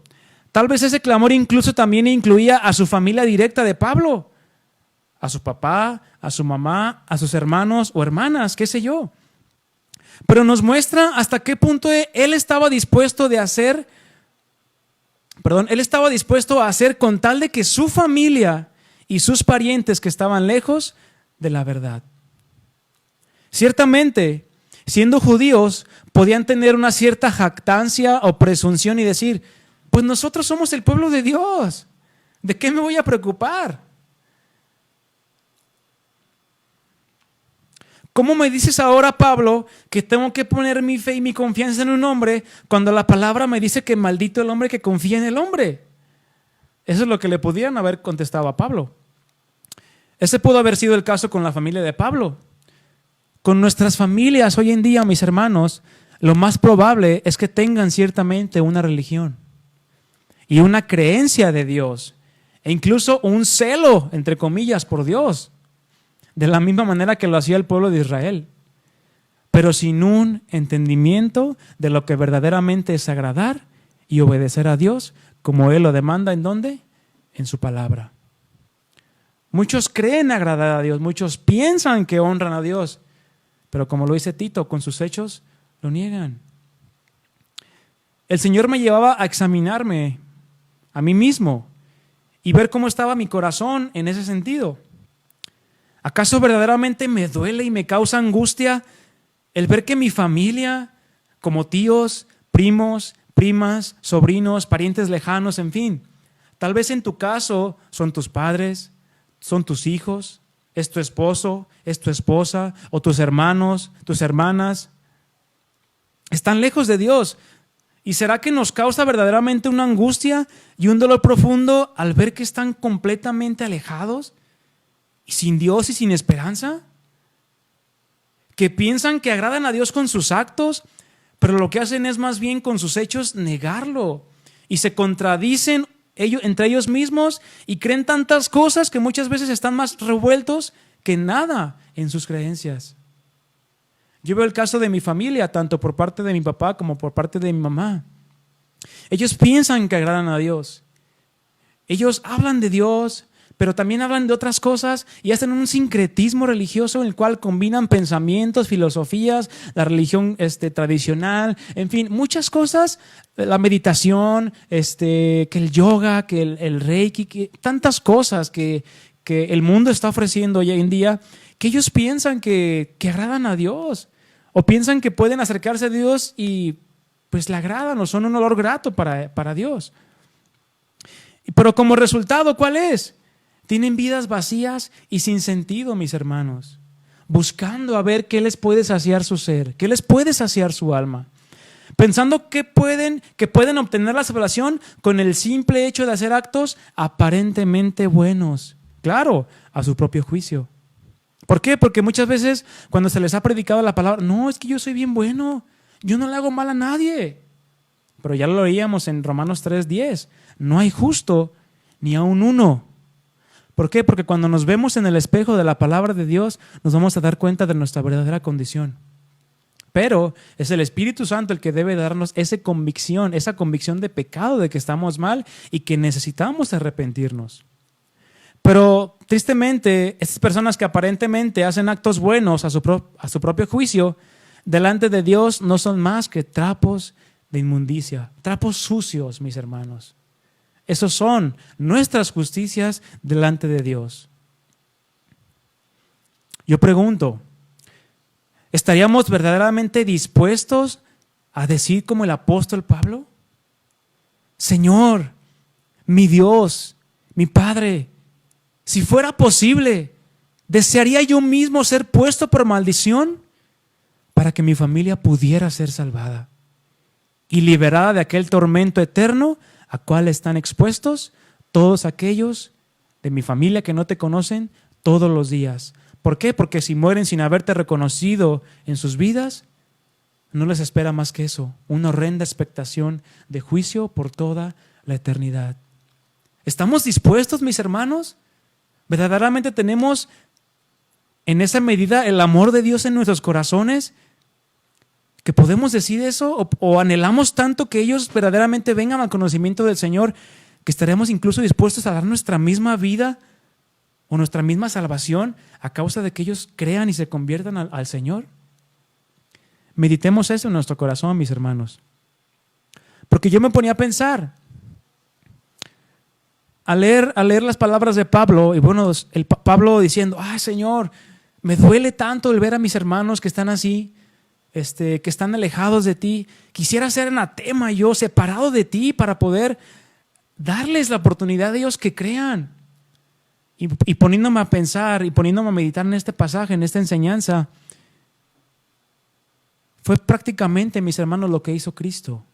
tal vez ese clamor incluso también incluía a su familia directa de Pablo, a su papá, a su mamá, a sus hermanos o hermanas, qué sé yo. Pero nos muestra hasta qué punto él estaba dispuesto a hacer con tal de que su familia y sus parientes que estaban lejos de la verdad. Ciertamente, siendo judíos, podían tener una cierta jactancia o presunción y decir, pues nosotros somos el pueblo de Dios, ¿de qué me voy a preocupar? ¿Cómo me dices ahora, Pablo, que tengo que poner mi fe y mi confianza en un hombre cuando la palabra me dice que maldito el hombre que confía en el hombre? Eso es lo que le podían haber contestado a Pablo. Ese pudo haber sido el caso con la familia de Pablo. Con nuestras familias hoy en día, mis hermanos, lo más probable es que tengan ciertamente una religión y una creencia de Dios e incluso un celo, entre comillas, por Dios, de la misma manera que lo hacía el pueblo de Israel, pero sin un entendimiento de lo que verdaderamente es agradar y obedecer a Dios como Él lo demanda. ¿En dónde? En su palabra. Muchos creen agradar a Dios, muchos piensan que honran a Dios, pero como lo dice Tito, con sus hechos lo niegan. El Señor me llevaba a examinarme a mí mismo y ver cómo estaba mi corazón en ese sentido. ¿Acaso verdaderamente me duele y me causa angustia el ver que mi familia, como tíos, primos, primas, sobrinos, parientes lejanos, en fin, tal vez en tu caso son tus padres, son tus hijos, es tu esposo, es tu esposa, o tus hermanos, tus hermanas, están lejos de Dios? ¿Y será que nos causa verdaderamente una angustia y un dolor profundo al ver que están completamente alejados y sin Dios y sin esperanza? Que piensan que agradan a Dios con sus actos, pero lo que hacen es más bien con sus hechos negarlo y se contradicen entre ellos mismos y creen tantas cosas que muchas veces están más revueltos que nada en sus creencias. Yo veo el caso de mi familia, tanto por parte de mi papá como por parte de mi mamá. Ellos piensan que agradan a Dios. Ellos hablan de Dios, pero también hablan de otras cosas y hacen un sincretismo religioso en el cual combinan pensamientos, filosofías, la religión tradicional, en fin, muchas cosas, la meditación, que el yoga, que el reiki, que tantas cosas que el mundo está ofreciendo hoy en día, que ellos piensan que agradan a Dios o piensan que pueden acercarse a Dios y pues le agradan o son un olor grato para Dios. Pero como resultado, ¿cuál es? Tienen vidas vacías y sin sentido, mis hermanos, buscando a ver qué les puede saciar su ser, qué les puede saciar su alma, pensando que pueden obtener la salvación con el simple hecho de hacer actos aparentemente buenos, claro, a su propio juicio. ¿Por qué? Porque muchas veces cuando se les ha predicado la palabra, no, es que yo soy bien bueno, Yo no le hago mal a nadie. Pero ya lo leíamos en Romanos 3:10. No hay justo ni aun uno. ¿Por qué? Porque cuando nos vemos en el espejo de la palabra de Dios, nos vamos a dar cuenta de nuestra verdadera condición. Pero es el Espíritu Santo el que debe darnos esa convicción de pecado, de que estamos mal y que necesitamos arrepentirnos. Pero tristemente, estas personas que aparentemente hacen actos buenos a su propio juicio, delante de Dios no son más que trapos de inmundicia, trapos sucios, mis hermanos. Esos son nuestras justicias delante de Dios. Yo pregunto, ¿estaríamos verdaderamente dispuestos a decir como el apóstol Pablo? Señor, mi Dios, mi Padre, si fuera posible, ¿desearía yo mismo ser puesto por maldición para que mi familia pudiera ser salvada y liberada de aquel tormento eterno a cual están expuestos todos aquellos de mi familia que no te conocen todos los días? ¿Por qué? Porque si mueren sin haberte reconocido en sus vidas, no les espera más que eso, una horrenda expectación de juicio por toda la eternidad. ¿Estamos dispuestos, mis hermanos? ¿Verdaderamente tenemos en esa medida el amor de Dios en nuestros corazones? ¿Que podemos decir eso? ¿O anhelamos tanto que ellos verdaderamente vengan al conocimiento del Señor que estaremos incluso dispuestos a dar nuestra misma vida o nuestra misma salvación a causa de que ellos crean y se conviertan al Señor? Meditemos eso en nuestro corazón, mis hermanos. Porque yo me ponía a pensar, al leer las palabras de Pablo, y bueno, Pablo diciendo, ay Señor, me duele tanto el ver a mis hermanos que están así, que están alejados de ti. Quisiera ser anatema yo, separado de ti, para poder darles la oportunidad de ellos que crean. Y poniéndome a pensar y poniéndome a meditar en este pasaje, en esta enseñanza, fue prácticamente, mis hermanos, lo que hizo Cristo.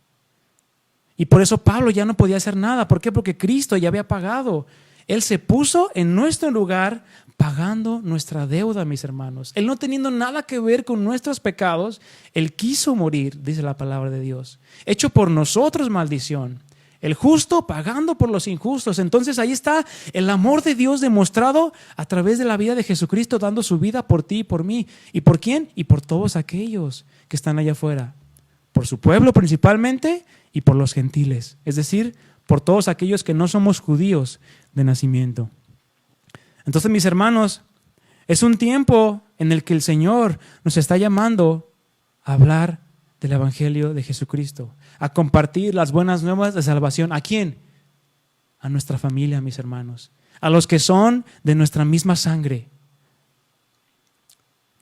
Y por eso Pablo ya no podía hacer nada. ¿Por qué? Porque Cristo ya había pagado. Él se puso en nuestro lugar pagando nuestra deuda, mis hermanos. Él no teniendo nada que ver con nuestros pecados, Él quiso morir, dice la palabra de Dios. Hecho por nosotros maldición. El justo pagando por los injustos. Entonces ahí está el amor de Dios demostrado a través de la vida de Jesucristo, dando su vida por ti y por mí. ¿Y por quién? Y por todos aquellos que están allá afuera. Por su pueblo principalmente y por los gentiles. Es decir, por todos aquellos que no somos judíos de nacimiento. Entonces, mis hermanos, es un tiempo en el que el Señor nos está llamando a hablar del Evangelio de Jesucristo, a compartir las buenas nuevas de salvación. ¿A quién? A nuestra familia, mis hermanos, a los que son de nuestra misma sangre.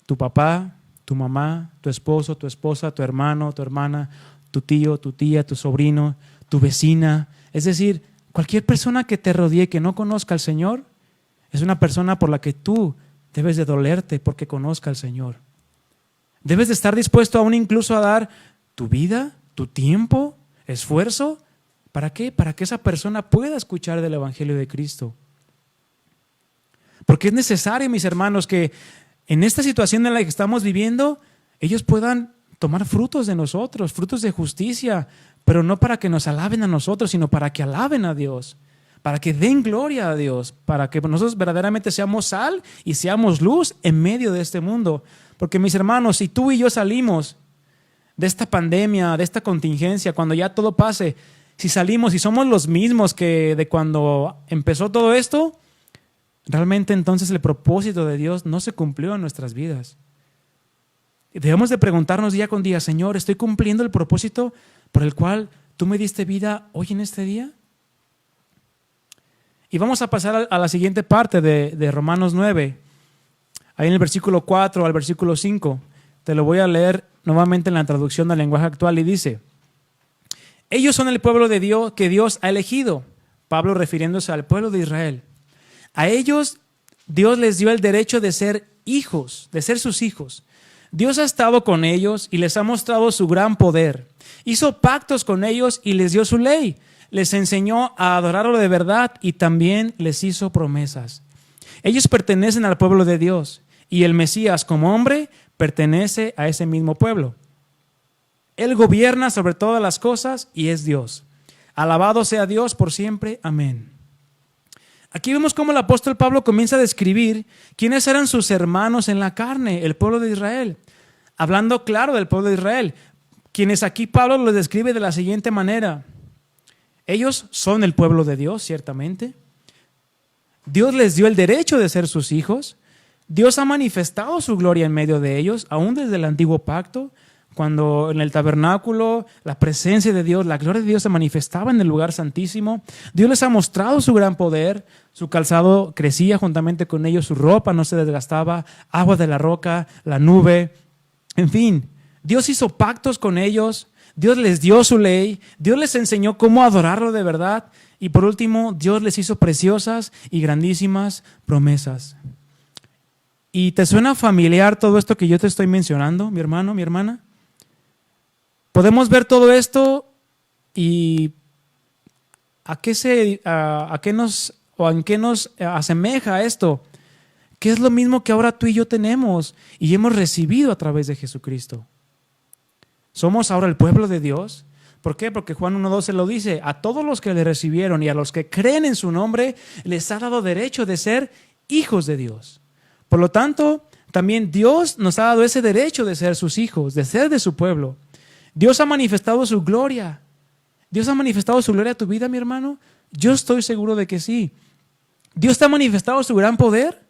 Tu papá, tu mamá, tu esposo, tu esposa, tu hermano, tu hermana, tu tío, tu tía, tu sobrino, tu vecina. Es decir, cualquier persona que te rodee que no conozca al Señor es una persona por la que tú debes de dolerte porque conozca al Señor. Debes de estar dispuesto aún incluso a dar tu vida, tu tiempo, esfuerzo. ¿Para qué? Para que esa persona pueda escuchar del Evangelio de Cristo. Porque es necesario, mis hermanos, que en esta situación en la que estamos viviendo, ellos puedan tomar frutos de nosotros, frutos de justicia, pero no para que nos alaben a nosotros, sino para que alaben a Dios, para que den gloria a Dios, para que nosotros verdaderamente seamos sal y seamos luz en medio de este mundo. Porque, mis hermanos, si tú y yo salimos de esta pandemia, de esta contingencia, cuando ya todo pase, si salimos y somos los mismos que de cuando empezó todo esto, realmente entonces el propósito de Dios no se cumplió en nuestras vidas. Debemos de preguntarnos día con día, Señor, ¿estoy cumpliendo el propósito por el cual tú me diste vida hoy en este día? Y vamos a pasar a la siguiente parte de Romanos 9, ahí en el versículo 4 al versículo 5. Te lo voy a leer nuevamente en la traducción del lenguaje actual y dice: ellos son el pueblo de Dios que Dios ha elegido. Pablo refiriéndose al pueblo de Israel. A ellos Dios les dio el derecho de ser hijos, de ser sus hijos. Dios ha estado con ellos y les ha mostrado su gran poder. Hizo pactos con ellos y les dio su ley. Les enseñó a adorarlo de verdad y también les hizo promesas. Ellos pertenecen al pueblo de Dios y el Mesías como hombre pertenece a ese mismo pueblo. Él gobierna sobre todas las cosas y es Dios. Alabado sea Dios por siempre. Amén. Aquí vemos cómo el apóstol Pablo comienza a describir quiénes eran sus hermanos en la carne, el pueblo de Israel. Hablando claro del pueblo de Israel, quienes aquí Pablo los describe de la siguiente manera. Ellos son el pueblo de Dios, ciertamente. Dios les dio el derecho de ser sus hijos. Dios ha manifestado su gloria en medio de ellos, aún desde el antiguo pacto, cuando en el tabernáculo la presencia de Dios, la gloria de Dios se manifestaba en el lugar santísimo. Dios les ha mostrado su gran poder, su calzado crecía juntamente con ellos, su ropa no se desgastaba, agua de la roca, la nube, en fin. Dios hizo pactos con ellos, Dios les dio su ley, Dios les enseñó cómo adorarlo de verdad y por último, Dios les hizo preciosas y grandísimas promesas. ¿Y te suena familiar todo esto que yo te estoy mencionando, mi hermano, mi hermana? Podemos ver todo esto y en qué nos asemeja esto, que es lo mismo que ahora tú y yo tenemos y hemos recibido a través de Jesucristo. Somos ahora el pueblo de Dios. ¿Por qué? Porque Juan 1:12 lo dice, a todos los que le recibieron y a los que creen en su nombre, les ha dado derecho de ser hijos de Dios. Por lo tanto, también Dios nos ha dado ese derecho de ser sus hijos, de ser de su pueblo. Dios ha manifestado su gloria. ¿Dios ha manifestado su gloria a tu vida, mi hermano? Yo estoy seguro de que sí. ¿Dios te ha manifestado su gran poder?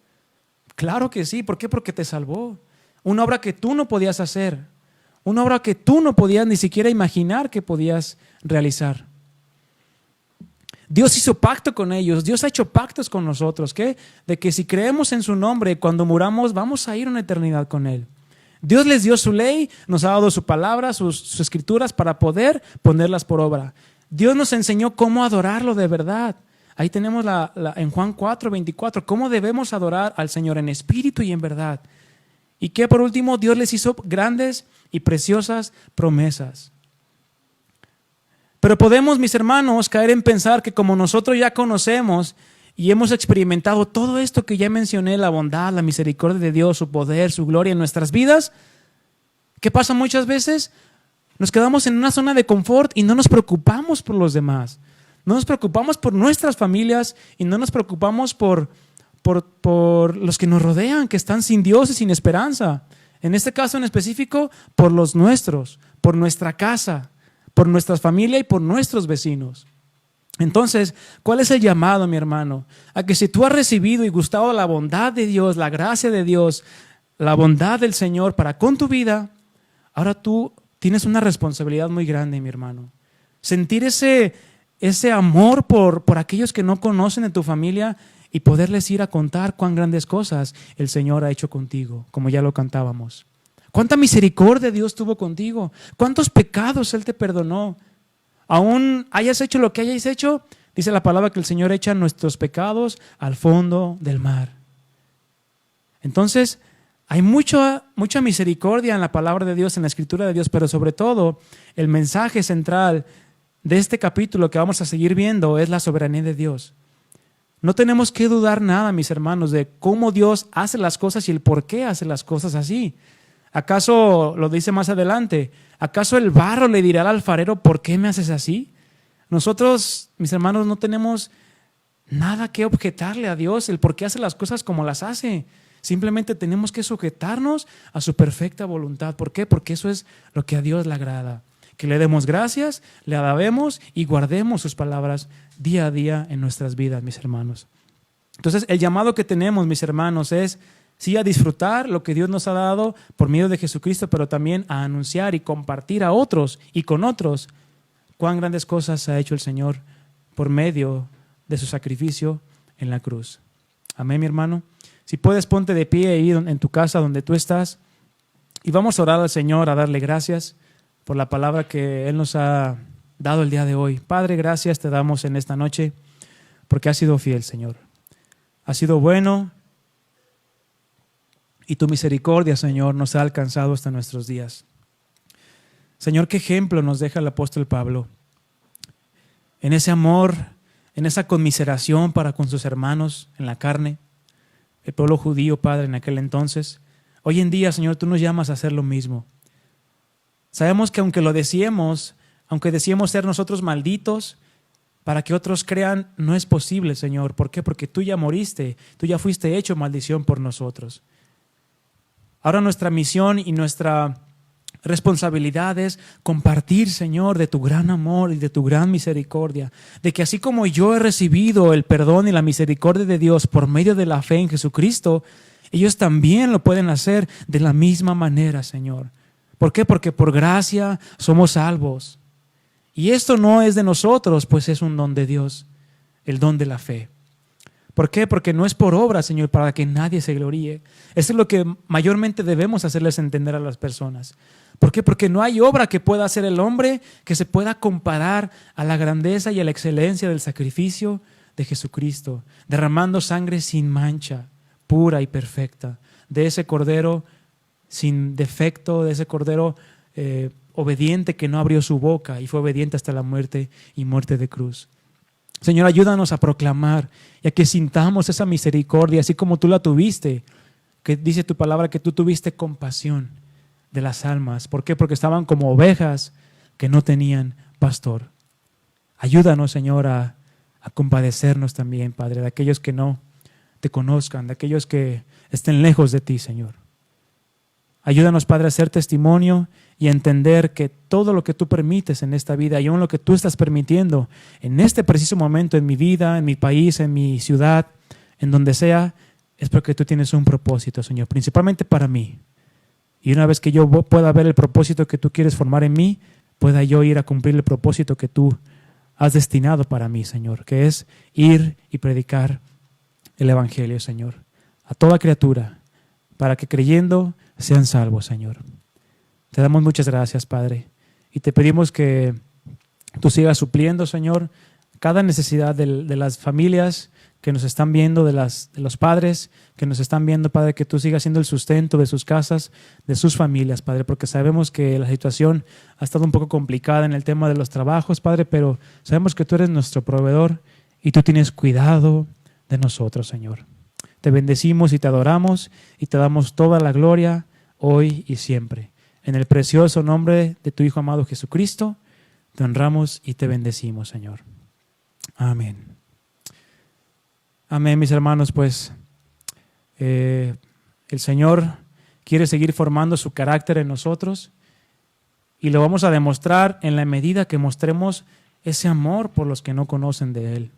Claro que sí. ¿Por qué? Porque te salvó. Una obra que tú no podías hacer. Una obra que tú no podías ni siquiera imaginar que podías realizar. Dios hizo pacto con ellos. Dios ha hecho pactos con nosotros. ¿Qué? De que si creemos en su nombre, cuando muramos, vamos a ir a una eternidad con Él. Dios les dio su ley, nos ha dado su palabra, sus escrituras para poder ponerlas por obra. Dios nos enseñó cómo adorarlo de verdad. Ahí tenemos en Juan 4:24, cómo debemos adorar al Señor en espíritu y en verdad. Y que por último, Dios les hizo grandes y preciosas promesas. Pero podemos, mis hermanos, caer en pensar que como nosotros ya conocemos y hemos experimentado todo esto que ya mencioné, la bondad, la misericordia de Dios, su poder, su gloria en nuestras vidas, ¿qué pasa muchas veces? Nos quedamos en una zona de confort y no nos preocupamos por los demás. No nos preocupamos por nuestras familias y no nos preocupamos por los que nos rodean, que están sin Dios y sin esperanza. En este caso en específico, por los nuestros, por nuestra casa, por nuestra familia y por nuestros vecinos. Entonces, ¿cuál es el llamado, mi hermano? A que si tú has recibido y gustado la bondad de Dios, la gracia de Dios, la bondad del Señor para con tu vida, ahora tú tienes una responsabilidad muy grande, mi hermano. Sentir ese amor por aquellos que no conocen de tu familia y poderles ir a contar cuán grandes cosas el Señor ha hecho contigo, como ya lo cantábamos. ¿Cuánta misericordia Dios tuvo contigo? ¿Cuántos pecados Él te perdonó? Aún hayas hecho lo que hayas hecho, dice la palabra que el Señor echa nuestros pecados al fondo del mar. Entonces, hay mucha misericordia en la palabra de Dios, en la escritura de Dios, pero sobre todo el mensaje central de este capítulo que vamos a seguir viendo es la soberanía de Dios. No tenemos que dudar nada, mis hermanos, de cómo Dios hace las cosas y el por qué hace las cosas así. ¿Acaso, lo dice más adelante, acaso el barro le dirá al alfarero, ¿por qué me haces así? Nosotros, mis hermanos, no tenemos nada que objetarle a Dios, el por qué hace las cosas como las hace. Simplemente tenemos que sujetarnos a su perfecta voluntad. ¿Por qué? Porque eso es lo que a Dios le agrada. Que le demos gracias, le alabemos y guardemos sus palabras día a día en nuestras vidas, mis hermanos. Entonces, el llamado que tenemos, mis hermanos, es sí a disfrutar lo que Dios nos ha dado por medio de Jesucristo, pero también a anunciar y compartir a otros y con otros cuán grandes cosas ha hecho el Señor por medio de su sacrificio en la cruz. Amén, mi hermano. Si puedes, ponte de pie ahí en tu casa donde tú estás y vamos a orar al Señor, a darle gracias por la palabra que Él nos ha dado el día de hoy. Padre, gracias te damos en esta noche porque has sido fiel, Señor. Has sido bueno y tu misericordia, Señor, nos ha alcanzado hasta nuestros días. Señor, qué ejemplo nos deja el apóstol Pablo en ese amor, en esa conmiseración para con sus hermanos en la carne, el pueblo judío, Padre, en aquel entonces. Hoy en día, Señor, tú nos llamas a hacer lo mismo. Sabemos que aunque deseemos ser nosotros malditos, para que otros crean, no es posible, Señor. ¿Por qué? Porque tú ya moriste, tú ya fuiste hecho maldición por nosotros. Ahora nuestra misión y nuestra responsabilidad es compartir, Señor, de tu gran amor y de tu gran misericordia, de que así como yo he recibido el perdón y la misericordia de Dios por medio de la fe en Jesucristo, ellos también lo pueden hacer de la misma manera, Señor. ¿Por qué? Porque por gracia somos salvos. Y esto no es de nosotros, pues es un don de Dios, el don de la fe. ¿Por qué? Porque no es por obra, Señor, para que nadie se gloríe. Eso es lo que mayormente debemos hacerles entender a las personas. ¿Por qué? Porque no hay obra que pueda hacer el hombre que se pueda comparar a la grandeza y a la excelencia del sacrificio de Jesucristo, derramando sangre sin mancha, pura y perfecta, de ese cordero sin defecto, de ese cordero obediente que no abrió su boca y fue obediente hasta la muerte y muerte de cruz. Señor, ayúdanos a proclamar y a que sintamos esa misericordia, así como tú la tuviste, que dice tu palabra que tú tuviste compasión de las almas. ¿Por qué? Porque estaban como ovejas que no tenían pastor. Ayúdanos, Señor, a compadecernos también, Padre, de aquellos que no te conozcan, de aquellos que estén lejos de ti, Señor. Ayúdanos, Padre, a ser testimonio y a entender que todo lo que tú permites en esta vida y aún lo que tú estás permitiendo en este preciso momento en mi vida, en mi país, en mi ciudad, en donde sea, es porque tú tienes un propósito, Señor, principalmente para mí. Y una vez que yo pueda ver el propósito que tú quieres formar en mí, pueda yo ir a cumplir el propósito que tú has destinado para mí, Señor, que es ir y predicar el Evangelio, Señor, a toda criatura, para que creyendo sean salvos, Señor. Te damos muchas gracias, Padre, y te pedimos que tú sigas supliendo, Señor, cada necesidad de las familias que nos están viendo, de los padres que nos están viendo, Padre, que tú sigas siendo el sustento de sus casas, de sus familias, Padre, porque sabemos que la situación ha estado un poco complicada en el tema de los trabajos, Padre, pero sabemos que tú eres nuestro proveedor y tú tienes cuidado de nosotros, Señor. Te bendecimos y te adoramos y te damos toda la gloria hoy y siempre. En el precioso nombre de tu Hijo amado Jesucristo, te honramos y te bendecimos, Señor. Amén. Amén, mis hermanos, pues el Señor quiere seguir formando su carácter en nosotros y lo vamos a demostrar en la medida que mostremos ese amor por los que no conocen de Él.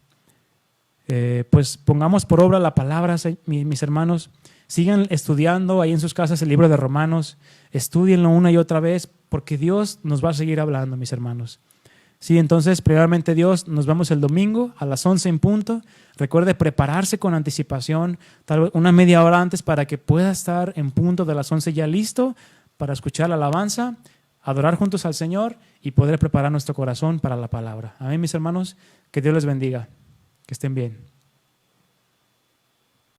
Pues pongamos por obra la palabra, mis hermanos. Sigan estudiando ahí en sus casas el libro de Romanos. Estúdienlo una y otra vez porque Dios nos va a seguir hablando, mis hermanos. Sí, entonces, primeramente Dios, nos vemos el domingo a las 11 en punto. Recuerde prepararse con anticipación, tal vez una media hora antes para que pueda estar en punto de las 11 ya listo para escuchar la alabanza, adorar juntos al Señor y poder preparar nuestro corazón para la palabra. Amén, mis hermanos. Que Dios les bendiga. Que estén bien.